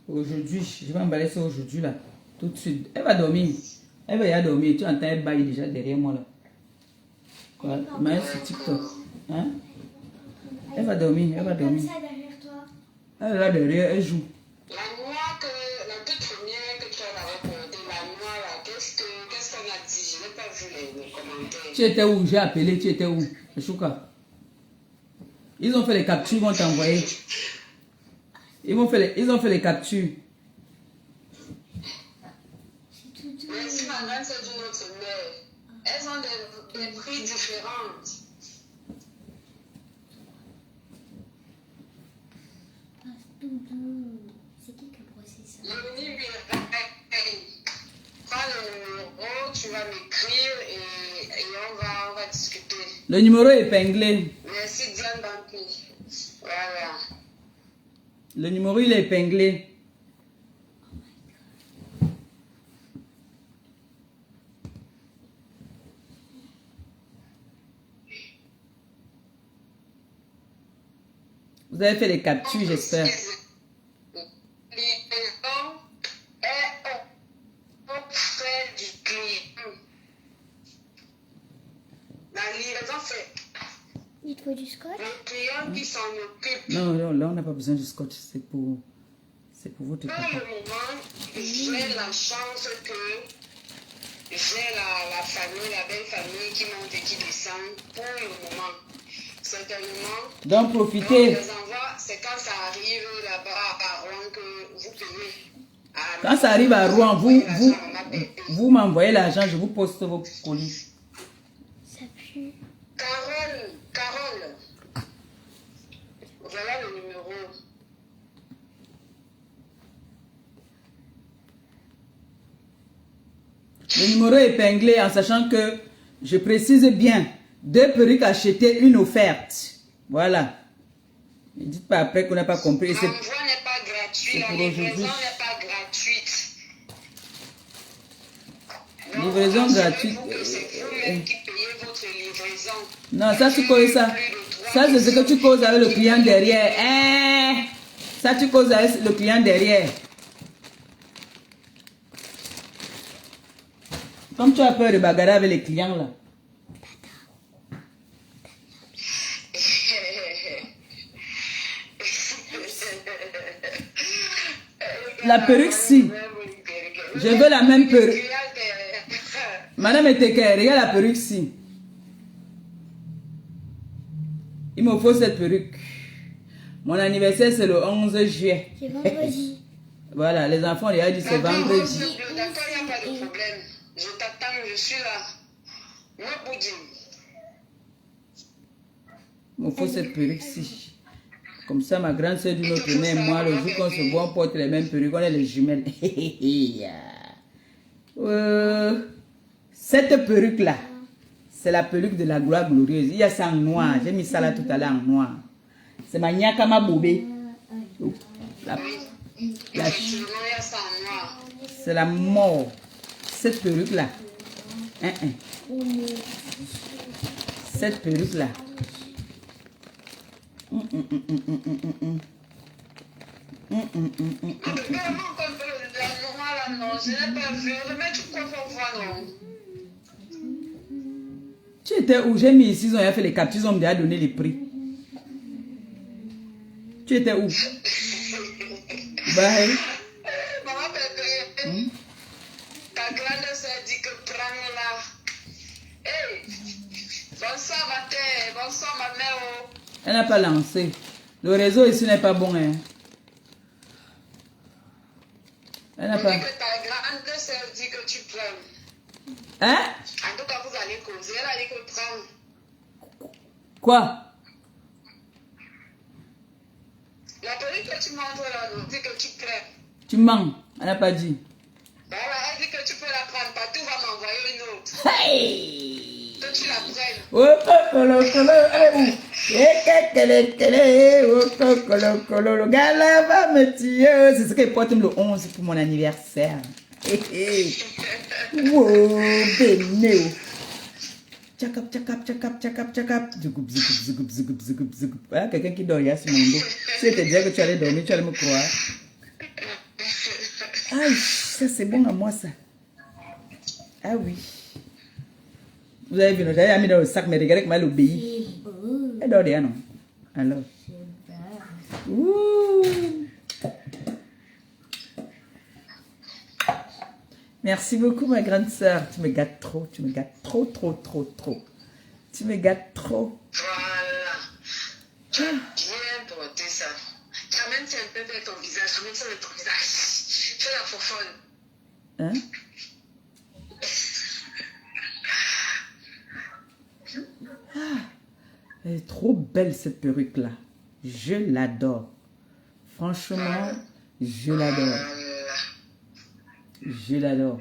Aujourd'hui, je vais emballer ça aujourd'hui là. Tout de suite. Elle va dormir. Elle va y aller dormir. Tu entends elle baille déjà derrière moi là. Quoi? Mais c'est TikTok. Hein? Elle va dormir, elle va dormir. Comme ça derrière toi. Elle est là derrière, elle joue. La toute première que tu as racontée, la noix là, qu'est-ce qu'on a dit? Je n'ai pas vu les commentaires. commentaires. Tu étais où? J'ai appelé, tu étais où? Chouka. Ils ont fait les captures, ils vont t'envoyer. Ils ont fait les captures. Merci, ma grande sœur d'une autre mère. Elles ont des prix différents. C'est qui a brossé ça? Le numéro, prends le numéro, tu vas m'écrire et on va discuter. Le numéro est épinglé. Merci Diane Banki. Voilà. Le numéro, il est épinglé. Vous avez fait les captures, j'espère. Livraison est au frais du client. La livraison, c'est Il te faut du scotch? le client qui s'en occupe. Non, non, là, on n'a pas besoin du scotch. C'est pour votre Pour papa. le moment, j'ai la chance que j'ai la famille, la belle famille qui monte et qui descend pour le moment. Certainement. Donc, Donc, profitez. les envois, c'est quand ça arrive là-bas à Rouen que vous payez. Quand ça arrive à Rouen, vous m'envoyez l'argent, je vous poste vos colis. Ça pue. Carole. Voilà le numéro. Le numéro est épinglé en sachant que je précise bien 2 perruques achetées, une offerte. Voilà. Ne dites pas après qu'on n'a pas compris. L'envoi n'est pas gratuit, la pour livraison aujourd'hui. n'est pas gratuite. Donc, Livraison gratuite. rassurez-vous que c'est vous-même qui payez votre livraison. Non, ça tu causes ça. Ça c'est ce que tu causes avec le client derrière. Hein? Ça tu causes avec le client derrière. Comme tu as peur de bagarrer avec les clients là. La perruque si. Je veux la même perruque. Madame Eteke, regarde la perruque si. Il me faut cette perruque. Mon anniversaire c'est le 11 juillet. C'est vendredi. Voilà, les enfants ont déjà dit c'est vendredi. D'accord, il n'y a pas de problème. Je t'attends, je suis là. No pudding. Il me faut cette perruque-ci. Comme ça, ma grande soeur d'une autre mère, moi, le jour qu'on se voit, on porte les mêmes perruques, on est les jumelles. Cette perruque-là, c'est la perruque de la gloire glorieuse. Il y a ça en noir. J'ai mis ça là tout à l'heure en noir. C'est ma nyakama bobé. Effectivement, il y a ça en noir. C'est la mort. Cette perruque-là. Cette perruque-là. Tu étais où? J'ai mis ici, ils ont fait les captures, ils ont déjà donné les prix. Tu étais où? Bah, Maman bébé, ta grande soeur dit que prends-la. Hey, bonsoir ma terre, bonsoir ma mère. elle n'a pas lancé. Le réseau ici n'est pas bon. Hein. Elle n'a Je pas. dis que ta grande soeur dit que tu prends. Hein? En tout cas, vous allez causer. Elle a dit que prends. Quoi? La perruque que tu montres là, non, dit que tu prends. Tu mens. Elle n'a pas dit. Voilà, elle dit que tu peux la prendre partout, va m'envoyer une autre. Hey! Que tu la prennes. Oh, colo, colo, elle est où? Le gars là va me tuer. C'est ce qu'elle porte le 11 pour mon anniversaire. Wow, bénéo. Tchakap, tchakap, tchakap, tchakap, tchakap. Zouгуп, zouгуп, zouгуп, zouгуп, zouгуп, zouгуп. Voilà, quelqu'un qui dort sur mon dos. Si je te disais que tu allais dormir, tu allais me croire. Aïe, ça c'est bon à moi ça. Ah oui. Vous avez vu, j'avais mis dans le sac, mais regardez comment elle obéit. Elle dort derrière, non? Alors. Ouh. Merci beaucoup, ma grande sœur. Tu me gâtes trop. Tu me gâtes trop, trop, trop, trop. Tu me gâtes trop. Voilà. Tu as bien porté ça. Tu as même fait un peu avec ton visage. Tu as même fait avec ton visage. Fais la fofolle. Hein? Elle est trop belle, cette perruque-là. Je l'adore. Franchement, je l'adore. Je l'adore.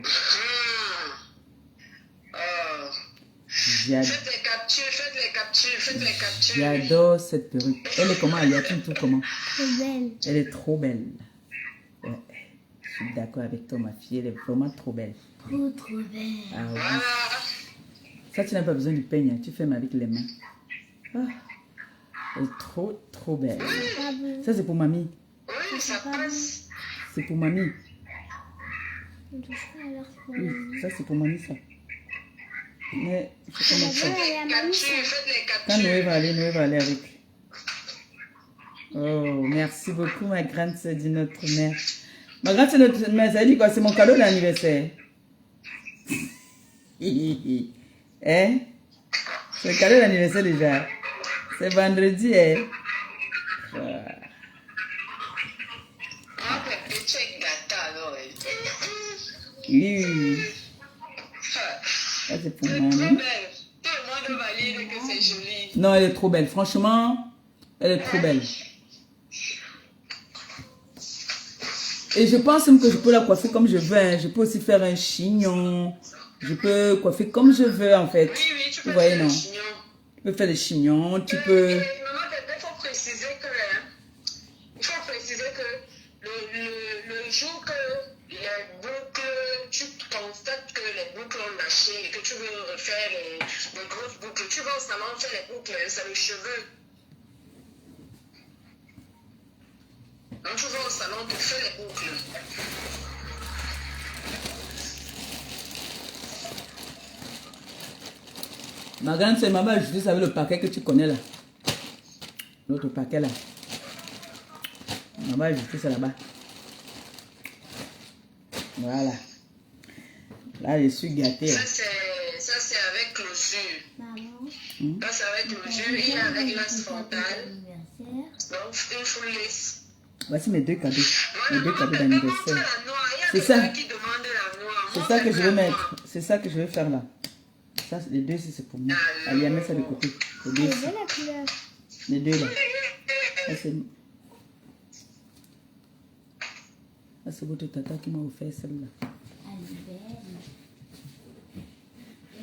J'adore. Faites les captures, faites les captures, faites les captures. J'adore cette perruque. Elle est comment, Aliatine, tout comment? Trop belle. Elle est trop belle. Ouais. Je suis d'accord avec toi, ma fille. Elle est vraiment trop belle. Trop, trop belle. Ah oui. Voilà. Ça, tu n'as pas besoin du peigne. Tu fais avec les mains. Ah. Elle est trop, trop belle. Pas beau. Ça, c'est pour mamie. Oui, ça passe. C'est pour mamie. On touche pas alors pour Oui, ça, c'est pour mamie, ça. Mais, il faut qu'on mette ça. Elle a mamie, Capture, faites les Quand captures. Noé va aller avec. Oh, merci beaucoup, ma grande sœur de notre mère. Ma grande sœur de notre mère, ça dit quoi? C'est mon cadeau d'anniversaire. Hein? C'est le cadeau d'anniversaire déjà. C'est vendredi, hein? Ah, mais tu es gâté alors. Oui, oui, oui. Ça, c'est pour C'est mamie. trop belle. Tout le monde valide que c'est joli. Non, elle est trop belle. Franchement, elle est trop belle. Et je pense même que je peux la coiffer comme je veux. Hein. Je peux aussi faire un chignon. Je peux coiffer comme je veux, en fait. Oui, oui, tu peux Vous voyez, faire non? le chignon. Tu peux faire des chignons. Tu peux... Maman, il faut préciser que, le jour que les boucles, tu constates que les boucles ont lâché et que tu veux refaire les grosses boucles, tu vas au salon faire les boucles, c'est le cheveu. Donc tu vas au salon pour faire les boucles. Ma grande sœur, maman, je dis avec le paquet que tu connais là. L'autre paquet là. Maman, je dis ça là-bas. Voilà. Là, je suis gâtée. Ça, c'est avec clôture. Maman. Ça, c'est avec clôture. Il y a avec glace frontale. Anniversaire. Donc, une full lace. Voici mes deux cadeaux. Mes deux cadeaux Montre d'anniversaire. la noire. Il y a C'est des ça. gens qui demandent la noire. C'est Montre ça que je la vais noire. mettre. C'est ça que je vais faire là. Ça, les deux, c'est pour moi. Allez, mets ça de côté. Les deux, Elle est ici. belle la couleur. Les deux là. Ça, c'est votre tata qui m'a offert celle-là. Elle est belle.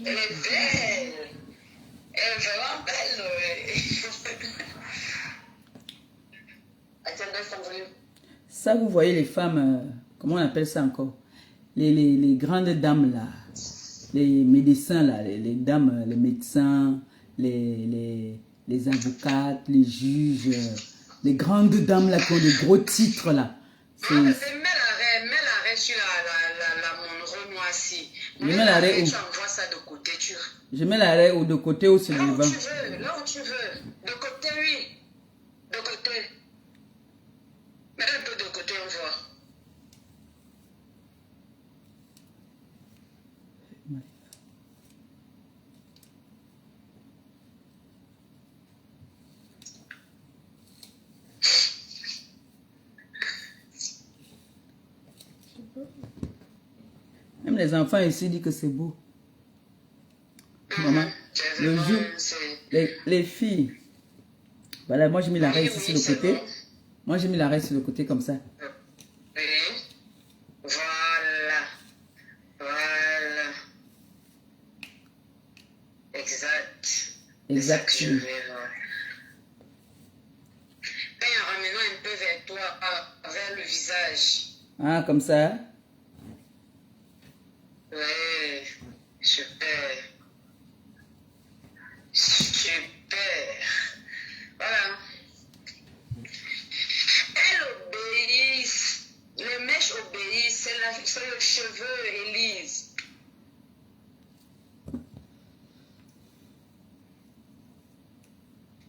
Elle est belle. Elle est vraiment belle. Attends, baisse ton volume. Ça, vous voyez les femmes, comment on appelle ça encore? Les grandes dames là. Les médecins là, les dames, les médecins, les avocates, les juges, les grandes dames là qui ont des gros titres là. Mets l'arrêt sur la Monroe noircie. Je mets l'arrêt où? Tu envoies ça de côté, tu Je mets l'arrêt ou de côté ou c'est là où devant. tu veux, là où tu veux. De côté, oui. De côté. Mets un peu de côté, on voit. Même les enfants ici disent que c'est beau. Maman, C'est le vraiment, jour, c'est- les filles. Voilà, moi j'ai mis l'arrêt Oui, ici oui, sur le c'est côté. bon. Moi j'ai mis l'arrêt sur le côté comme ça. Oui. Voilà. Voilà. Exact. Exact. C'est ça que je vais voir. Et en ramenant un peu vers toi, vers le visage. Ah, comme ça. Ouais. Super. Super. Voilà. Elles obéissent. Les mèches obéissent. C'est le cheveu, Élise.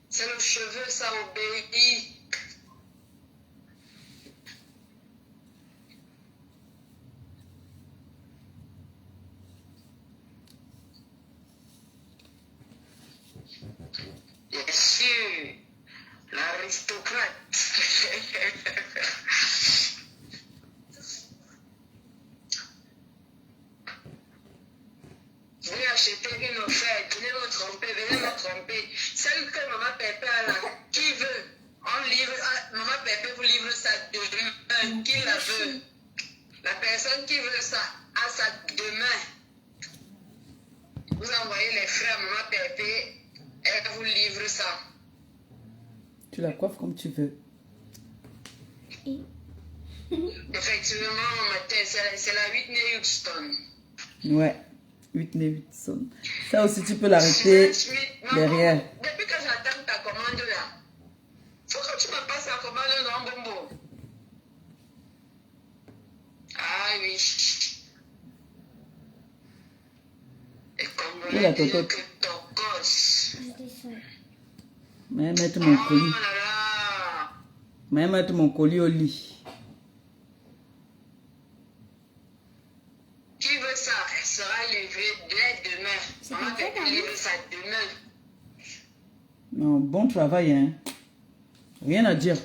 C'est le cheveu, ça obéit. Bien sûr, l'aristocrate. Venez acheter une offerte, venez me tromper, venez me tromper. Celle que maman Pépé a là, qui veut? On livre, maman Pépé vous livre ça demain. Qui la veut? La personne qui veut ça a ça demain. Vous envoyez les frères à maman Pépé, elle vous livre ça. Tu la coiffes comme tu veux. Effectivement, ma tête, c'est la Whitney Houston. Ouais. Whitney Houston. Ça aussi, tu peux l'arrêter derrière. Depuis que j'attends ta commande là, faut que tu me passes la commande dans Bombo. Ah oui. Et comme Oui, la on dit totote. que tocos. Je descends. Mais mettre mon colis. Oh là là. Mais mettre mon colis au lit. Qui veut ça? Elle sera livrée dès demain. Maman va livrer ça demain. Non, bon travail, hein. Rien à dire.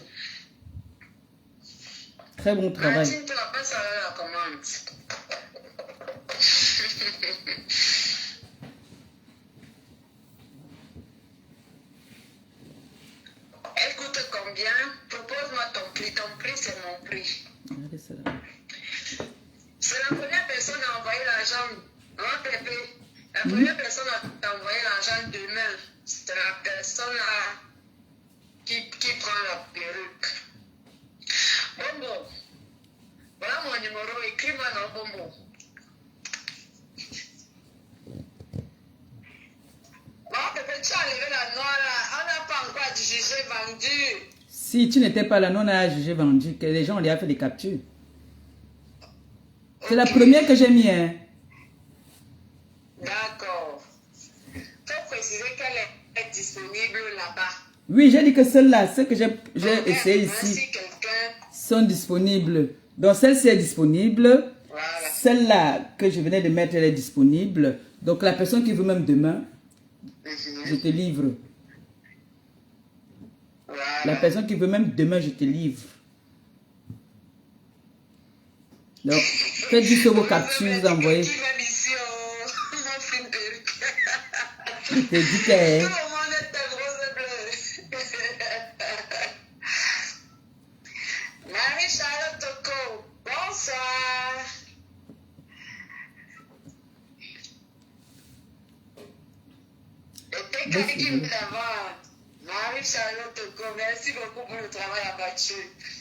Très bon travail. Martine, tu vas pas savoir la commande. Elle coûte combien? Propose-moi ton prix. Ton prix, c'est mon prix. Regardez ça là. C'est la première personne à envoyer l'argent. Maman Pépé, la première personne à t'envoyer l'argent demain, c'est la personne là qui prend la perruque. Bombo, voilà mon numéro, écris-moi dans Bombo. Maman Pépé, tu as enlevé la noix là, on n'a pas encore jugé vendu. Si tu n'étais pas là, non, on a jugé vendu. Que les gens, on lui a fait des captures. C'est la première que j'ai mis, hein. D'accord. Faut préciser qu'elle est disponible là-bas. Oui, j'ai dit que celles-là, celles que j'ai essayées Si ici, quelqu'un... sont disponibles. Donc, celle-ci est disponible. Voilà. Celle-là que je venais de mettre, elle est disponible. Donc, la personne qui veut même demain, je te livre. Voilà. La personne qui veut même demain, je te livre. Donc, faites juste vos captures, vous envoyez. Qui va ici au mon film perruque. Je te dis Tout que... le monde est un gros bleu. Marie-Charlotte Toko, bonsoir. Et t'es quelqu'un qui me travaille. Marie-Charlotte Toko, merci beaucoup pour le travail abattu.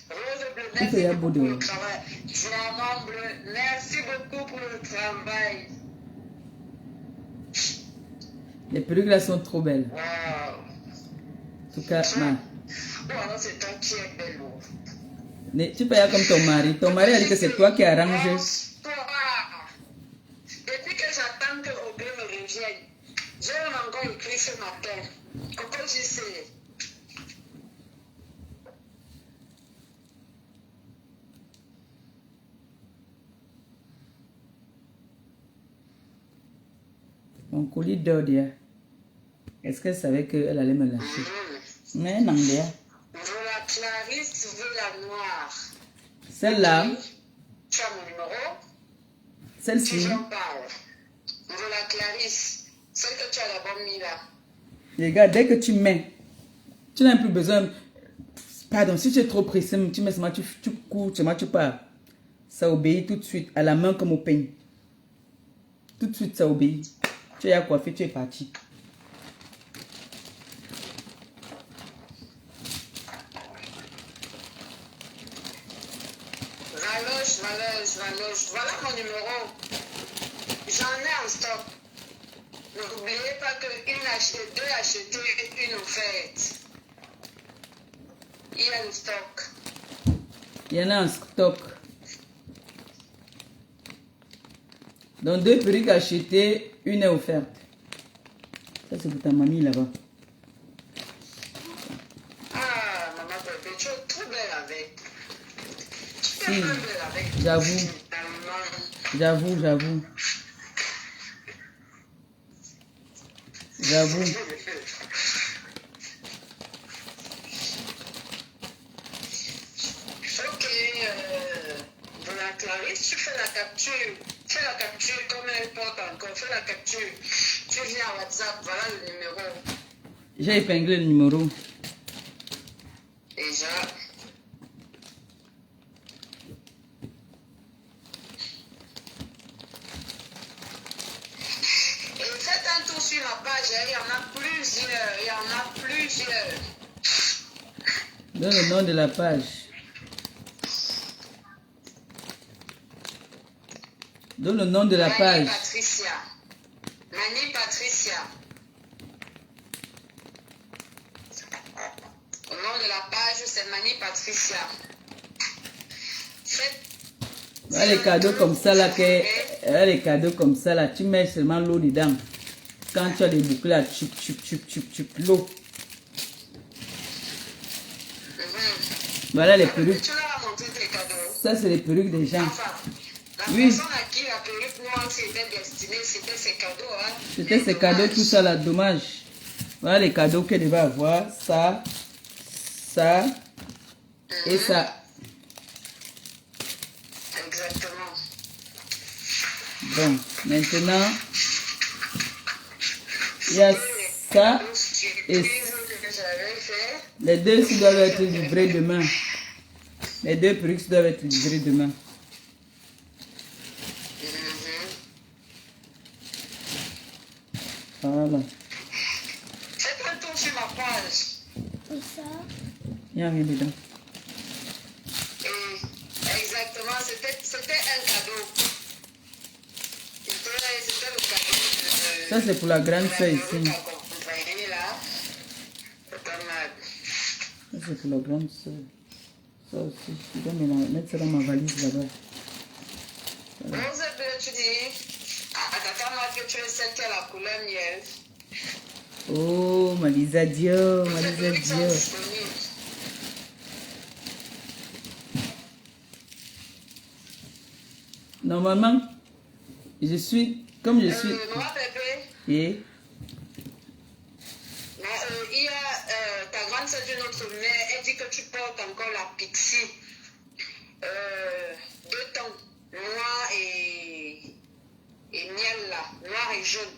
Rose Bleu, merci beaucoup pour le travail. Flamand Bleu, merci beaucoup pour le travail. Les perruques là sont trop belles. Wow. En tout cas, Bon, alors c'est toi qui es belle. tu peux y aller comme ton mari. Ton mari a dit que c'est toi qui as arrangé. Bonsoir. Depuis que j'attends que Aubé me revienne, j'ai encore écrit ce matin. Coco, je sais. Mon colis dort déjà. Est-ce qu'elle savait qu'elle allait me lâcher? Mais non, déjà. Voilà, Clarisse veut la noire. Celle-là, Tu as mon numéro? Si celle-ci, j'en parle. Voilà, Clarisse. Celle que tu as d'abord mis là. regarde, dès que tu mets, tu n'as plus besoin. Pardon, si tu es trop pressé, tu mets seulement, tu cours, seulement tu pars. Ça obéit tout de suite, à la main comme au peigne. Tout de suite, ça obéit. Tu es à coiffer, tu es parti. Valoche. Voilà mon numéro. J'en ai en stock. N'oubliez pas que deux acheter une offerte. Il y a le stock. Il y en a en stock. Donc 2 perruques achetées, une est offerte. Ça c'est pour ta mamie là-bas. Ah, maman Pépé, tu es trop belle avec. Tu es Si, très belle avec. j'avoue. J'avoue. Clarisse, tu fais la capture. Fais la capture comme elle porte encore. Fais la capture. Tu viens à WhatsApp, voilà le numéro. J'ai épinglé le numéro. Déjà. Et faites un tour sur ma page, il y en a plusieurs, il y en a plusieurs. Donne le nom de la page. Donne le nom de la page. Patricia. Mani Patricia. Le nom de la page, c'est Mani Patricia. Voilà les cadeaux comme ça là, les cadeaux comme ça là, tu mets seulement l'eau dedans. Quand tu as des boucles là, chup, l'eau. Voilà les perruques. Tu leur as montré tes cadeaux. Ça c'est les perruques des gens. Enfin, la Oui. personne à qui la perruque noire s'était destinée, c'était ses cadeaux. Hein. C'était ces cadeaux, tout ça là, dommage. Voilà les cadeaux qu'elle devait avoir. Ça, ça et ça. Exactement. Bon, maintenant, il y a ça et les deux aussi doivent être livrés demain. Les deux perruques doivent être livrés demain. Voilà. Faites un tour sur ma page. Et ça? Il n'y a rien dedans. Et exactement, c'était un cadeau. C'était le cadeau. Ça c'est pour la grande sœur ici. Ça c'est pour la grande sœur. Ça aussi, je dois mettre ça dans ma valise là-bas. Rose bleu, tu dis, à ta femme que tu es celle qui a la couleur miel. Oh, Malisa Dio, Malisa Dio. Normalement, je suis, comme je suis. Maman Pépé, Et il y a ta grande sœur d'une autre mère, elle dit que tu portes encore la pixie. Deux tons, noir et miel là, noir et jaune.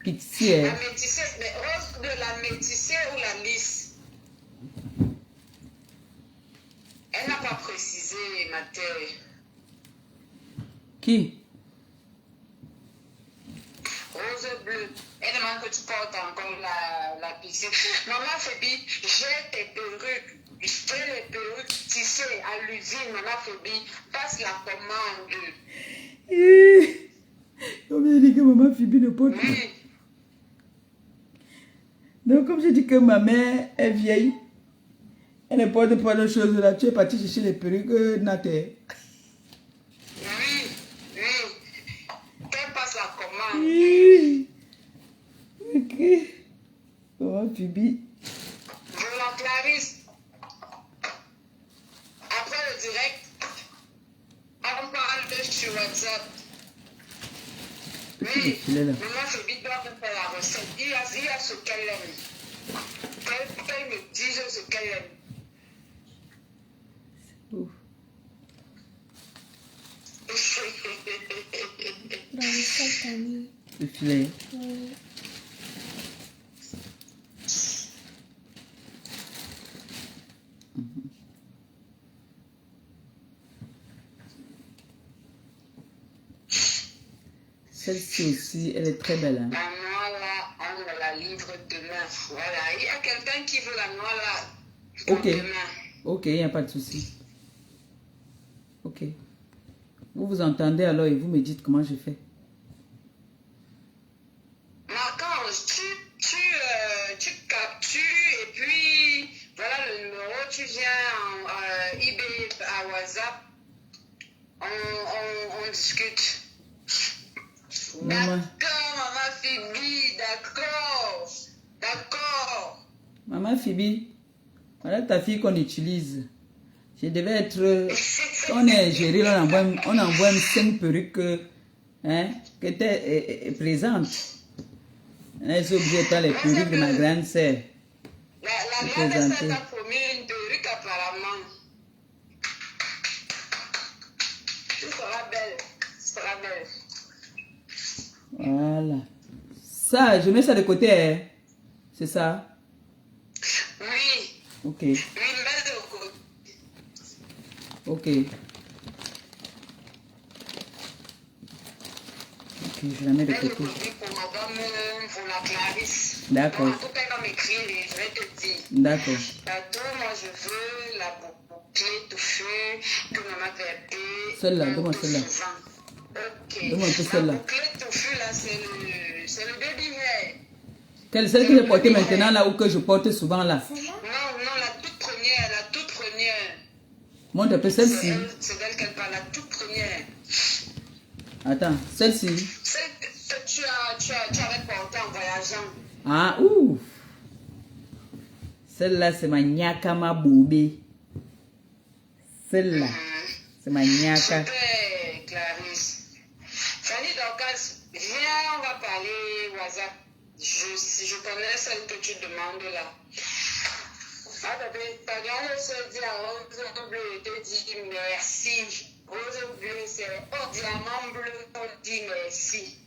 Pixie, La métissée, mais rose de la métissée ou la lisse? Elle n'a pas précisé, ma terre. Qui? Rose bleue. Elle demande que tu portes encore la pixie. Maman Fébi, j'ai tes perruques. J'ai les perruques tissées à l'usine. Maman Fébi, passe la commande. Comme j'ai dit que maman Phoebe ne porte pas. Oui. Donc, comme j'ai dit que ma mère est vieille, elle ne porte pas de choses là. Tu es parti chercher les perruques Naté. Oui, oui. Qu'elle passe la commande. Oui. Ok. Maman Phoebe. Voilà, Clarisse. Après le direct, on parle sur WhatsApp. Oui, maman Fébi doit me faire la recette. Il y a ce qu'elle aime. Qu'elle me dise ce qu'elle aime. Ouf. Dans le sac, t'as mis. Le filet. Oui. Celle-ci aussi, elle est très belle. Hein? La noix là, on me la livre demain. Voilà, il y a quelqu'un qui veut la noix là pour Ok. demain. Ok, il n'y a pas de souci. Ok. Vous vous entendez alors et vous me dites comment je fais. Marc-Ange, tu captures et puis voilà le numéro, tu viens en eBay à WhatsApp, on discute. Maman. D'accord, maman Phoebe, d'accord, d'accord. Maman Phoebe, voilà ta fille qu'on utilise. Je devais être... On est géré, on envoie 5 perruques hein, qui étaient présentes. Elle est obligée de prendre les perruques de ma grande sœur. La grande sœur t'a promis une perruque apparemment. Tu seras belle. Tu seras belle. Voilà. Ça, je mets ça de côté. Hein. C'est ça? Oui. Ok. Oui, mets de côté. Ok. Ok, je la mets de Mets de côté. côté pour madame, pour la Clarisse. D'accord. En tout cas, elle va m'écrire et je vais te dire. D'accord. Moi, je veux la bouclée touffue que maman avait appelée. Celle-là, donne-moi celle-là. Ok. Donne-moi un peu La celle-là. bouclée touffue, là, c'est le baby hair. Quelle, celle que j'ai portée maintenant là ou que je porte souvent là? Non, la toute première, la toute première. Montre un peu celle-ci. C'est d'elle qu'elle parle, la toute première. Attends, celle-ci. Celle que tu avais portée en voyageant. Ah, ouf. Celle-là, c'est ma nyakama boubé. Celle-là, c'est ma nyaka. Super, Clarisse. Fanny Dorcas, viens, on va parler WhatsApp. Je connais celle que tu demandes là. Ah, bébé, ta grande se dit à Rose Bleu, te dit merci. Rose Bleu, c'est au diamant bleu, on dit merci.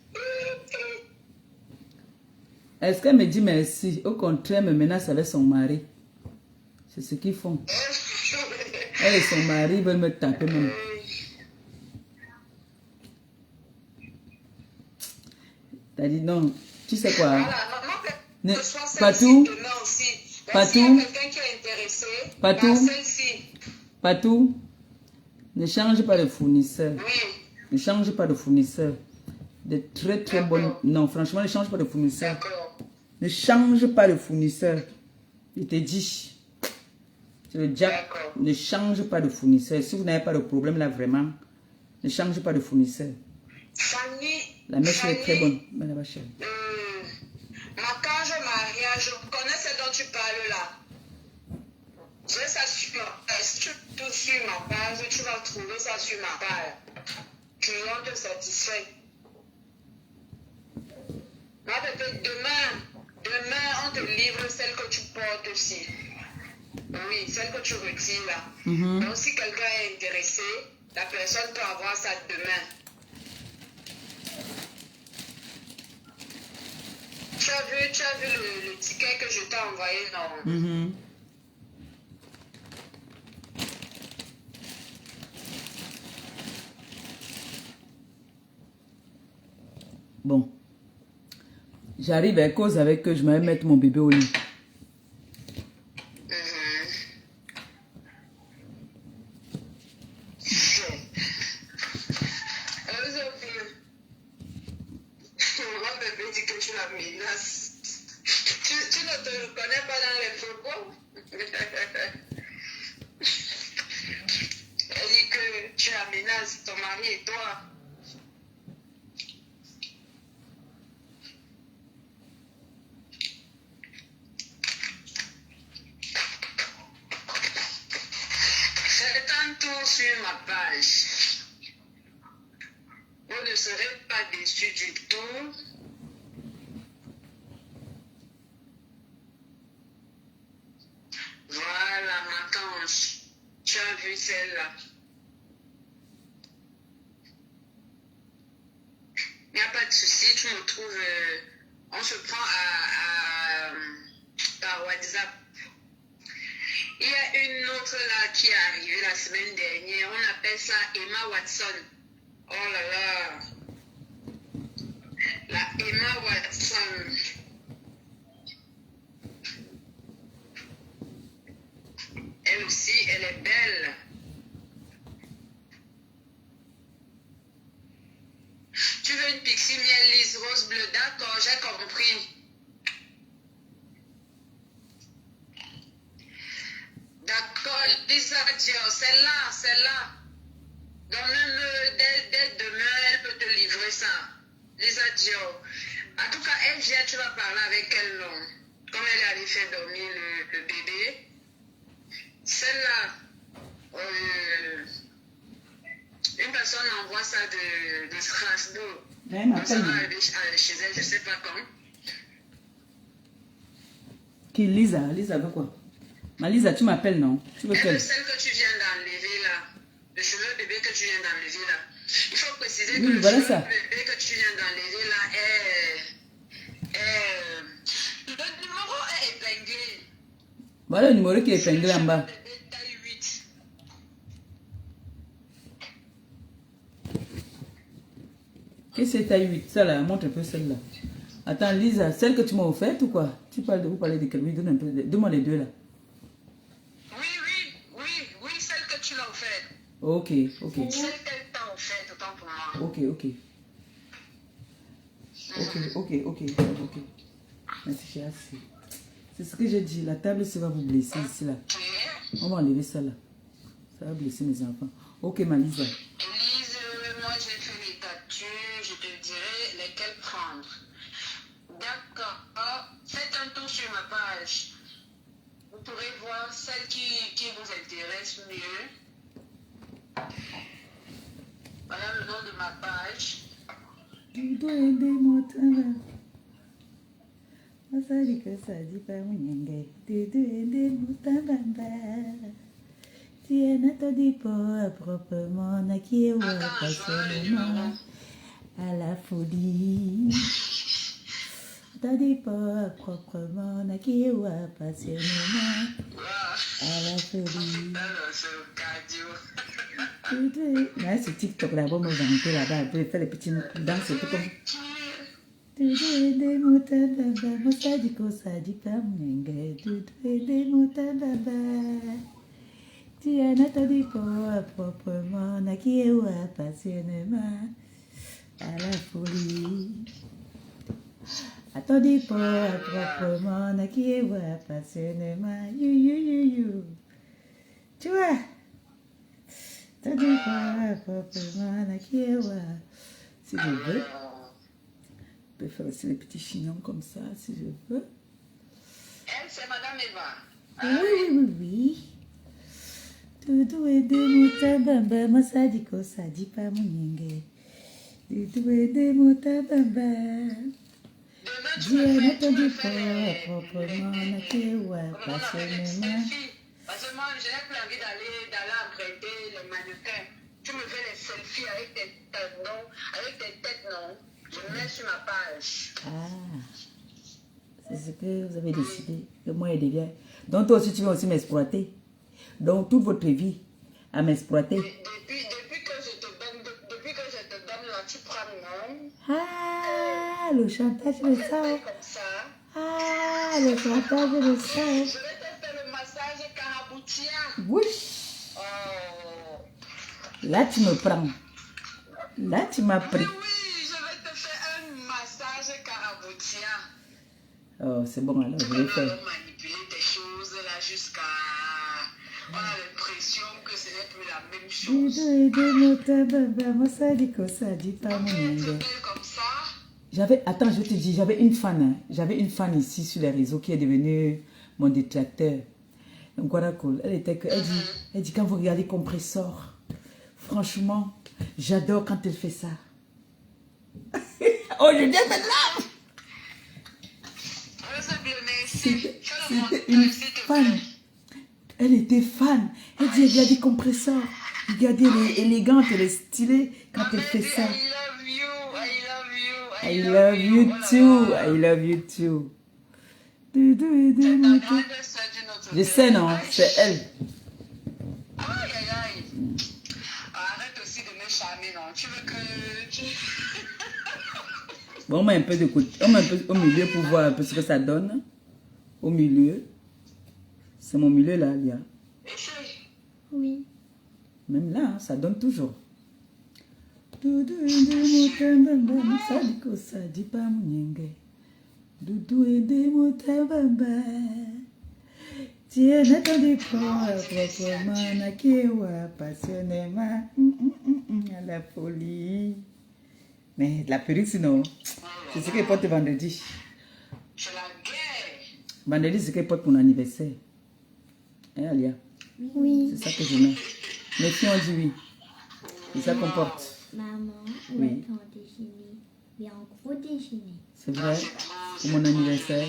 Est-ce qu'elle me dit merci? Au contraire, elle me menace avec son mari. C'est ce qu'ils font. Elle et son mari veulent me taper même. T'as dit non. Tu sais quoi? Voilà, Patou. Patou. Patou. Patou. Ne change pas de fournisseur. Oui. Ne change pas de fournisseur. De très très bonnes. Non, franchement, ne change pas de fournisseur. D'accord. Ne change pas de fournisseur. Je te dis. C'est le Jack. Ne change pas de fournisseur. Si vous n'avez pas de problème là, vraiment, ne change pas de fournisseur. Fanny. La mèche est très bonne. Mais là-bas, chérie. Ma cage mariage, je connais ce dont tu parles là. J'ai ça sur ma page. Si tu touches sur ma page, tu vas trouver ça sur ma page. Client te satisfait. Ma bébé, demain, on te livre celle que tu portes aussi. Oui, celle que tu retires là. Donc si quelqu'un est intéressé, la personne peut avoir ça demain. Tu as vu le ticket que je t'ai envoyé, non? Bon. J'arrive à cause avec eux, je vais mettre mon bébé au lit. Mon bébé dit que tu la menaces. Tu ne te reconnais pas dans les propos? Elle dit que tu la menaces, ton mari et toi. Faites un tour sur ma page. Vous ne serez pas déçus du tout. Voilà, ma canche. Tu as vu celle-là. Il n'y a pas de souci, tu me trouves. On se prend par WhatsApp. Il y a une autre là qui est arrivée la semaine dernière. On appelle ça Emma Watson. Oh là là. La Emma Watson. Elle aussi, elle est belle. Tu veux une pixie miel lisse rose bleue? D'accord, j'ai compris. D'accord, Lisa Dior, celle-là. Donc même dès demain, elle peut te livrer ça. Lisa Dior. En tout cas, elle vient, tu vas parler avec elle, non? Comme elle est allée faire dormir le bébé. Celle-là, une personne envoie ça de Strasbourg. Donc ça va arriver chez elle, je ne sais pas quand. Qui, Lisa? Lisa veut quoi? Ma Lisa, tu m'appelles, non? Tu veux Elle quelle? est celle que tu viens d'enlever là. Le cheveu bébé que tu viens d'enlever là. Il faut préciser que Oui, le voilà cheveu ça. bébé que tu viens d'enlever là le numéro est épinglé. Voilà le numéro qui est épinglé en bas. Bébé taille 8. Qu'est-ce que c'est taille 8? Ça là, montre un peu celle-là. Attends, Lisa, celle que tu m'as offerte ou quoi? Vous parlez de quelle? Oui, donne un peu. Donne-moi les deux là. Oui, celle que tu l'as offerte. Ok. Celle qu'elle t'a offerte, autant pour moi. Ok. Merci, j'ai assez. C'est ce que j'ai dit. La table, ça va vous blesser ici là. On va enlever ça là. Ça va blesser mes enfants. Ok, ma Lisa. Elise, moi j'ai fait les tatouages, je te dirai lesquelles prendre. D'accord. Faites un tour sur ma page. Vous pourrez voir celle qui vous intéresse mieux. Voilà le nom de ma page. Tu dois aider mon temps. Ça dit que ça dit pas mon yengue. Tu dois aider mon temps. Tu n'as pas dit pas proprement, n'a qui est passionnément à la folie. T'as dit pas proprement, n'a qui est passionnément à la folie. Ouais, ce TikTok là-bas, me vanter là-bas, on peut faire les petits danses, un peu comme. Tu dois aider mon tababa, moi ça dit quoi, ça dit pas mon yengue. Tu dois aider mon tababa. Tu n'as pas dit pas proprement, n'a qui est passionnément à la folie. Attendez pas proprement, n'a qui est passionnément, you. Tu vois? Attendez pas proprement, n'a qui est si je veux. Je peux faire aussi les petits chignons comme ça, si je veux. Elle, c'est Madame Eva. Oui. Doudou et de moutabamba, moi ça dit quoi, ça dit pas mon yengue. Doudou et de moutabamba. Dieu n'attendit pas proprement, n'a que passionnément. Parce que moi, je n'ai plus envie d'aller emprunter les mannequins. Tu me fais les selfies avec tes têtes, non? Avec tes têtes, non? Je mets sur ma page. C'est ce que vous avez décidé. Que moi, il devient. Donc, toi aussi, tu vas aussi m'exploiter. Donc, toute votre vie à m'exploiter. Depuis que je te donne là, tu prends non? Le chantage de ça. Le chantage de ça. Je vais te faire le massage caraboutia. Oui. Là, tu me prends. Là, tu m'as pris. Oui, je vais te faire un massage caraboutia. Oh, c'est bon, alors, je vais faire. Manipuler tes choses là jusqu'à... On a l'impression que ce n'est plus la même chose. Attends, je te dis, j'avais une fan. Hein. J'avais une fan ici sur les réseaux qui est devenue mon détracteur. Donc voilà, cool. Elle dit, quand vous regardez Compressor, franchement, j'adore quand elle fait ça. Oh, je dis maintenant. C'était une fan. Elle était fan. Elle dit, regardez Compressor. Regardez, elle est élégante, elle est stylée quand elle fait ça. I love you too. I love you too. Je sais, non, c'est elle. Arrête aussi de me charmer, non. Tu veux que... Bon, on met un peu de côté. On met un peu au milieu pour voir un peu ce que ça donne. Au milieu. C'est mon milieu là, Lia. Oui. Même là, hein, ça donne toujours. Ça dit pas mon Doudou et des moutabamba. Dieu n'attendait pas proprement, n'a qu'ewa passionnément à la folie. Mais la perruque, sinon, c'est ce qu'elle porte vendredi. Vendredi, c'est ce qu'elle porte pour mon anniversaire. Hein, Alia? Oui. C'est ça que je mets. Mais si on dit oui, c'est ça qu'on porte. Maman, Oui. on va déjeuner. Mais en gros déjeuner. C'est vrai, pour mon anniversaire.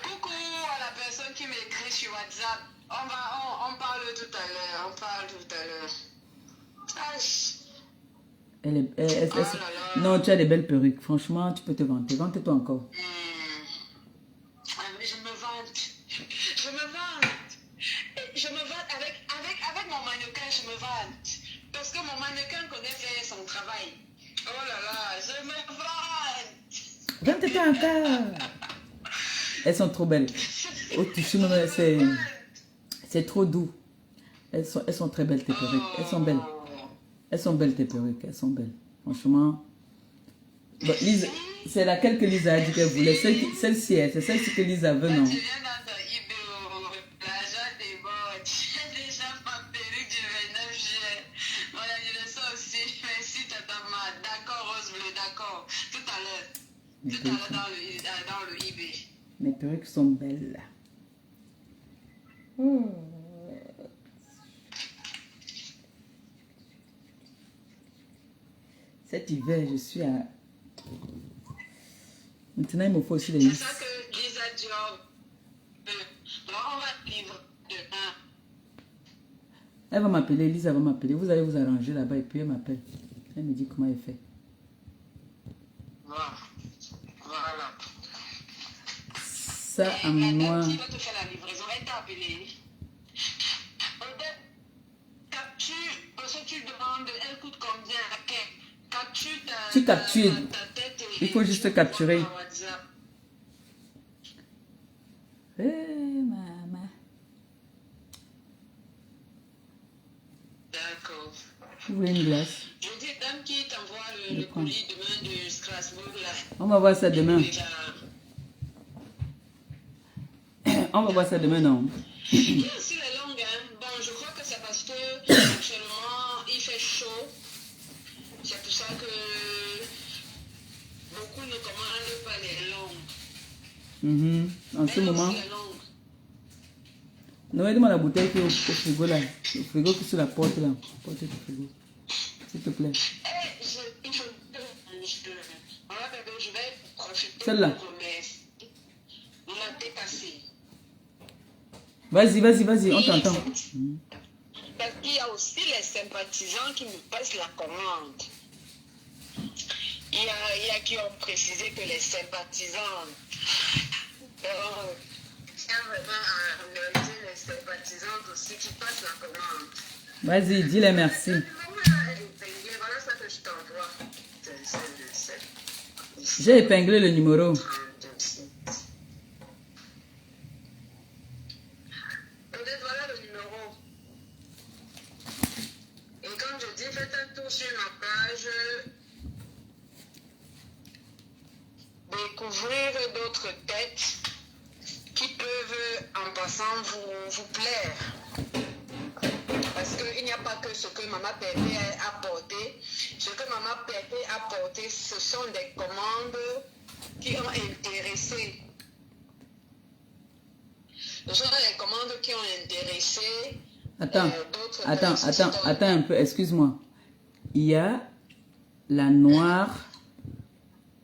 Coucou à la personne qui m'écrit sur WhatsApp. On parle tout à l'heure. Ah, Non, tu as des belles perruques. Franchement, tu peux te vanter. Vante-toi encore. Je me vante. Je me vante. Je me vante avec mon mannequin, je me vante. Parce que mon mannequin connaît faire son travail. Oh là là, je me vante. Vante-toi encore. Elles sont trop belles. Oh, c'est trop doux. Elles sont très belles tes perruques. Elles sont belles. Elles sont belles tes perruques. Elles sont belles. Franchement. Bon, Lisa, c'est laquelle que Lisa a dit qu'elle voulait. Celle-ci, c'est celle-ci que Lisa veut, non? Je viens dans eBay, l'argent déborde. J'ai déjà ma perruque du 29 juillet. Mon anniversaire aussi. Merci, Tata Ma. D'accord, Rose Bleue, d'accord. Tout à l'heure. Tout à l'heure dans le eBay. Mes perruques sont belles. Cet hiver, je suis à... Maintenant, il me faut aussi les listes. C'est ça que Lisa Dior. On va vivre demain. Elle va m'appeler, Lisa va m'appeler. Vous allez vous arranger là-bas et puis elle m'appelle. Elle me dit comment elle fait. Voilà. Ça, à moi... Qui va te faire la livraison? Elle t'a appelé. Parce que tu demandes, elle coûte combien? Tu captures. Il faut juste capturer. Maman. D'accord. Vous voulez une glace? Je dis, dame qui t'envoie le colis demain de Strasbourg là. On va voir ça demain. On va voir ça demain, non? Il y a aussi les langues, hein. Bon, je crois que c'est parce que actuellement il fait chaud. C'est pour ça que beaucoup ne commandent pas les langues. En ce moment. Noël, demande la bouteille qui est au frigo là. Le frigo qui est sur la porte là. Porte du frigo. S'il te plaît. Celle-là. Vas-y, on t'entend. Parce qu'il y a aussi les sympathisants qui nous passent la commande. Il y a qui ont précisé que les sympathisants, c'est vraiment les sympathisants aussi qui passent la commande. Vas-y, dis-les merci. Voilà ça que je t'envoie. J'ai épinglé le numéro. Voilà le numéro. Et comme je dis, faites un tour sur ma page. Découvrir d'autres têtes qui peuvent en passant vous plaire. Parce qu'il n'y a pas que ce que Maman Pépé a apporté. Ce que Maman Pépé a apporté, ce sont des commandes qui ont intéressé. Ce sont des commandes qui ont intéressé. Attends un peu, excuse-moi. Il y a la noire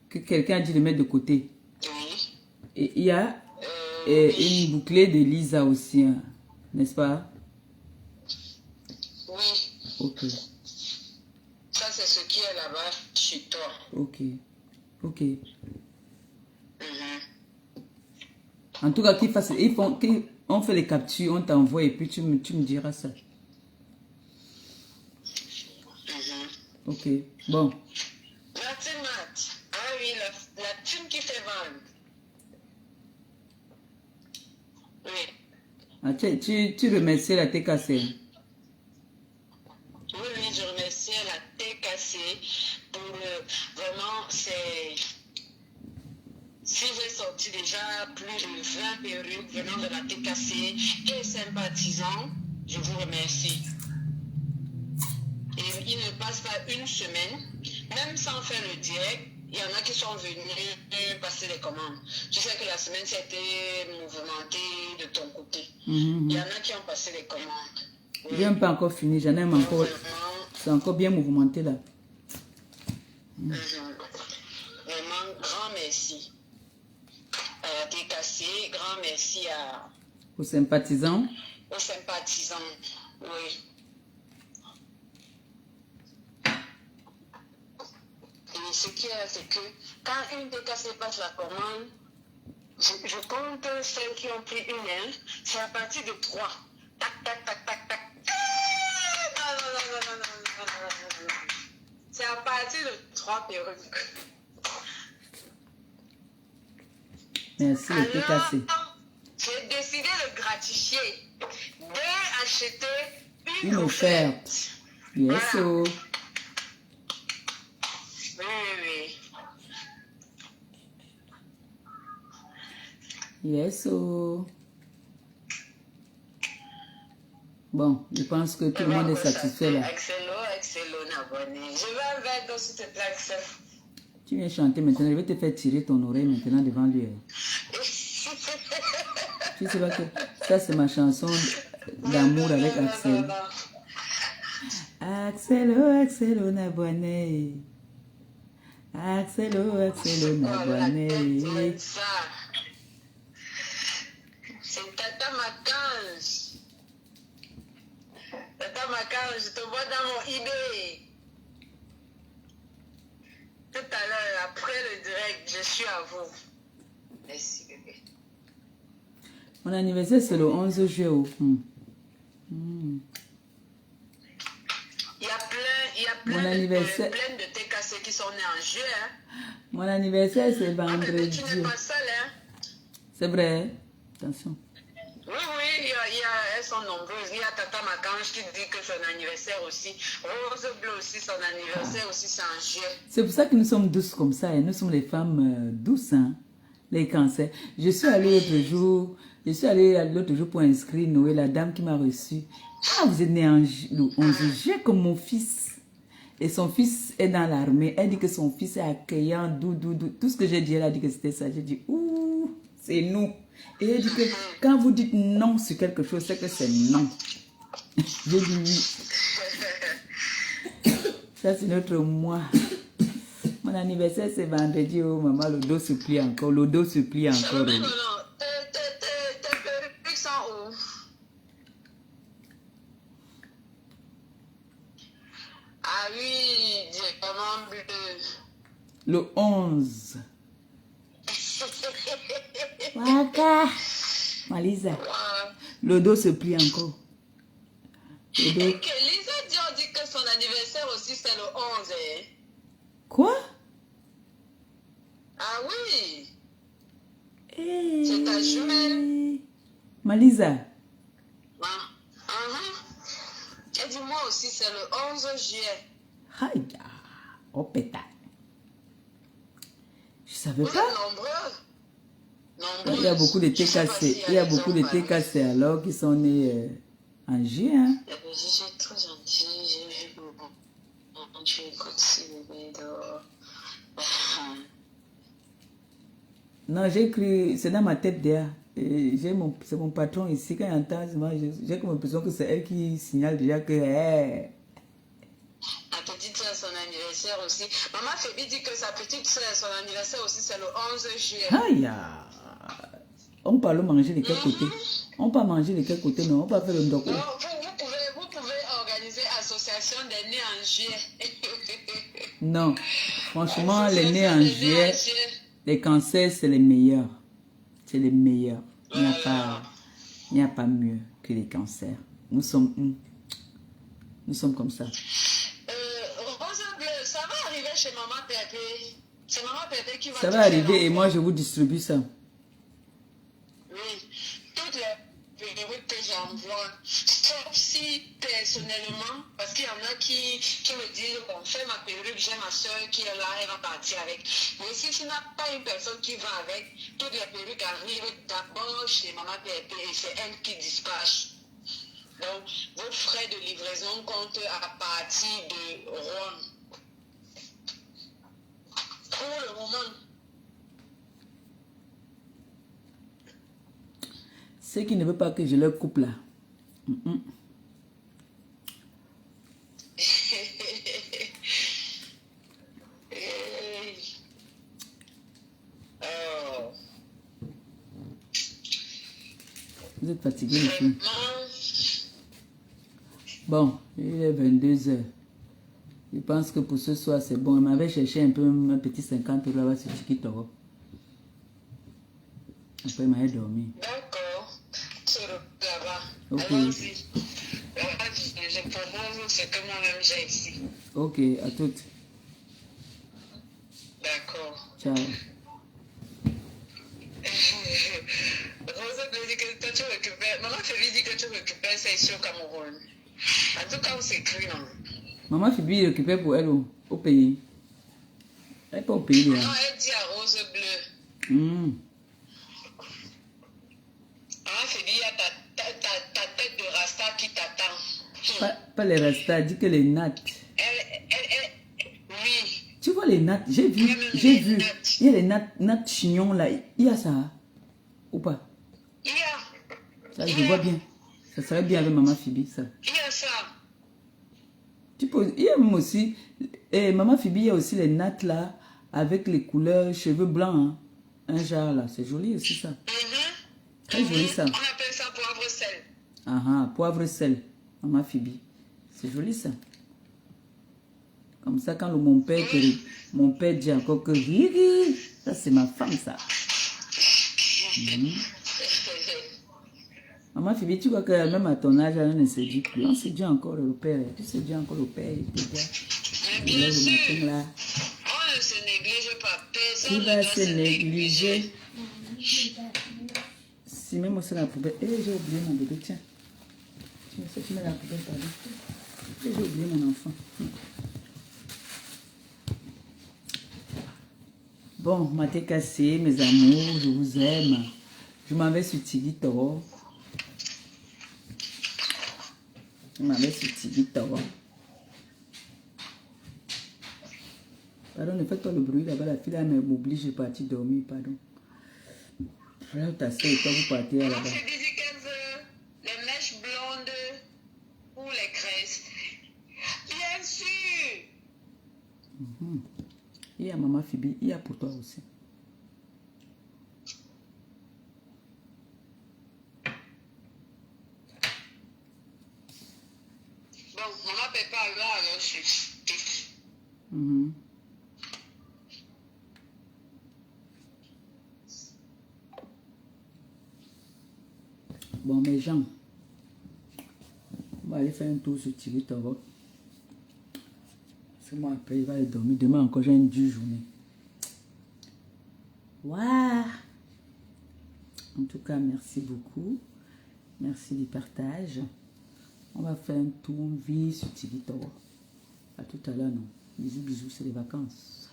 que quelqu'un a dit de mettre de côté. Oui. Et il y a une bouclée de Lisa aussi, hein, n'est-ce pas? Oui. Ok. Ça, c'est ce qui est là-bas chez toi. Ok. En tout cas, on fait les captures, on t'envoie et puis tu me diras ça. Ok, bon. La team Mat. Ah oui, la team qui fait vendre. Oui. Ah, tu remercies la TKC. Oui, je remercie la TKC pour vraiment, c'est... Si j'ai sorti déjà plus de 20 perruques venant de la TKC et sympathisants, je vous remercie. Et il ne passe pas une semaine, même sans faire le direct, il y en a qui sont venus passer les commandes. Je sais que la semaine, c'était mouvementé de ton côté. Il y en a qui ont passé les commandes. Je n'ai pas encore fini, j'en aime encore. C'est encore bien mouvementé là. Vraiment, grand merci à la TKC, grand merci aux sympathisants. Aux sympathisants, oui. ce qu'il y a, c'est que quand une TKC passe la commande, je compte celles qui ont pris une aile, c'est à partir de 3. Tac, tac, tac, tac, tac. Non. C'est à partir de 3 perruques. Merci, le TKC. J'ai décidé de gratifier, d'acheter Une offerte. Yes, voilà. oh. Oui. Yes, oh. Bon, je pense que tout le monde est satisfait là. Excellent, abonné. Je vais un verre d'eau s'il te plaît, Axel. Tu viens chanter maintenant, je vais te faire tirer ton oreille maintenant devant lui. Tu sais pas que ça c'est ma chanson d'amour avec Axel. Axel, on a bonné. Axel, on a bonné. C'est Tata Macange. Tata Macange, je te vois dans mon eBay. Tout à l'heure, après le direct, je suis à vous. Merci, bébé. Mon anniversaire, c'est le 11 juillet. Il y a plein de TKC qui sont nés en juillet. Hein. Mon anniversaire, c'est vendredi. Tu n'es pas seule, hein? C'est vrai. Attention. Oui, elles sont nombreuses. Il y a Tata Macange qui dit que son anniversaire aussi. Rose Bleu aussi, son anniversaire aussi, c'est en juillet. C'est pour ça que nous sommes douces comme ça. Et nous sommes les femmes douces, hein, les cancers. Je suis allée l'autre jour pour inscrire Noé, la dame qui m'a reçue. Ah, vous êtes né en le 11 juillet comme mon fils. Et son fils est dans l'armée. Elle dit que son fils est accueillant, doux. Tout ce que j'ai dit, elle a dit que c'était ça. J'ai dit, ouh, c'est nous. Et elle dit que quand vous dites non sur quelque chose, c'est que c'est non. J'ai dit oui. Ça, c'est notre moi. Mon anniversaire, c'est vendredi. Oh, maman, le dos se plie encore. Non. Tes perruques sont où? Ah oui, diamant bleu. Le 11. Waka. Malisa. Le dos se plie encore. Et que Lisa Dior dit que son anniversaire aussi c'est le 11. Hein? Quoi? Ah oui. Hey. C'est ta jumelle. Malisa. Et dis-moi aussi, c'est le 11 juillet. Aïe. Oh pétard. Je savais Vous pas. êtes nombreux. Il y a beaucoup de TKC. Il y a beaucoup de TKC alors qui sont nés en juillet. Hein? Je suis trop gentille. J'ai vu beaucoup. Tu écoutes si bébé dehors. Non, j'ai cru, c'est dans ma tête derrière. C'est mon patron ici, quand il entend, j'ai comme l'impression que c'est elle qui signale déjà que... Hey. La petite soeur, son anniversaire aussi. Maman Fébi dit que sa petite soeur, son anniversaire aussi, c'est le 11 juillet. Aïe. On parle manger de quel côté? On peut manger de quel côté? Non, on peut faire le ndoko. Non, vous pouvez organiser association des nés en juillet. Non, franchement, les nés en juillet, les cancers, c'est les meilleurs. C'est les meilleurs. Il n'y a pas mieux que les cancers. Nous sommes comme ça. Rose Bleu, ça va arriver chez Maman Pépé. C'est Maman Pépé qui va... Ça va arriver et moi, je vous distribue ça. Oui, toutes les perruques que j'envoie, sauf si personnellement, parce qu'il y en a qui me disent, bon, fais ma perruque, j'ai ma soeur qui est là, elle va partir avec. Mais si tu n'as pas une personne qui va avec, toutes les perruques arrivent d'abord chez Maman Pépé et c'est elle qui dispatche. Donc, vos frais de livraison comptent à partir de Rome. Pour le moment. Ceux qui ne veulent pas que je leur coupe là. Vous êtes fatigués, les filles. Bon, il est 22h. Je pense que pour ce soir, c'est bon. Elle m'avait cherché un peu un petit 50 € là-bas sur TikTok. Après, il m'avait dormi. D'accord. Sur là-bas. Ok. Allons-y. Là-bas, je propose ce que moi-même j'ai ici. Ok, à toutes. D'accord. Ciao. Rose me dit que toi tu récupères. Maman Fébie dit que tu récupères ça ici au Cameroun. En tout cas, on s'écrit, non? Maman Phoebe récupère pour elle au pays. Elle n'est pas au pays là. Non, elle dit à Rose Bleue. Hmm. Maman Fébie, il y a ta tête de Rasta qui t'attend. Pas les rastas, dit que les nattes. Oui. Tu vois les nattes, j'ai vu. Il y a les nattes chignons là. Il y a ça. Ou pas? Il y a. Ça, je vois bien. Ça serait bien avec Maman Phoebe, ça. Il y a ça. Il y a même aussi, Maman Phoebe, il y a aussi les nattes là, avec les couleurs cheveux blancs. Hein. Un genre là, c'est joli aussi ça. Très joli ça. On appelle ça poivre sel. Ah ah, poivre sel, Maman Phoebe. C'est joli ça. Comme ça, quand mon père dit encore que Riri, ça c'est ma femme ça. Maman Phoebe, tu vois que même à ton âge, elle ne se dit plus. On se dit encore le père. Tu se dis encore le père. Mais bien sûr. On ne se néglige pas. Personne Il va ne se doit négliger. Si même c'est la poubelle. Eh, j'ai oublié mon bébé, tiens. Tu mets la poubelle, pardon. J'ai oublié mon enfant. Bon, maté cassé, mes amours, je vous aime. Je m'en vais sur TikTok. Pardon, ne faites pas le bruit là-bas. La fille là m'oblige de partir dormir, pardon. Là, ta soeur et toi, vous partez là-bas. Maman Phoebe dit qu'elle veut les mèches blondes ou les tresses. Bien sûr. Il y a Maman Phoebe, il y a pour toi aussi. Bon, maman peut pas alors je suis. Bon, mes gens, on va aller faire un tour sur TikTok. Parce que moi, après, il va aller dormir. Demain encore, j'ai une dure journée. Waouh! En tout cas, merci beaucoup. Merci du partage. On va faire un tour vie sur TikTok. À tout à l'heure, non? Bisous, bisous, c'est les vacances.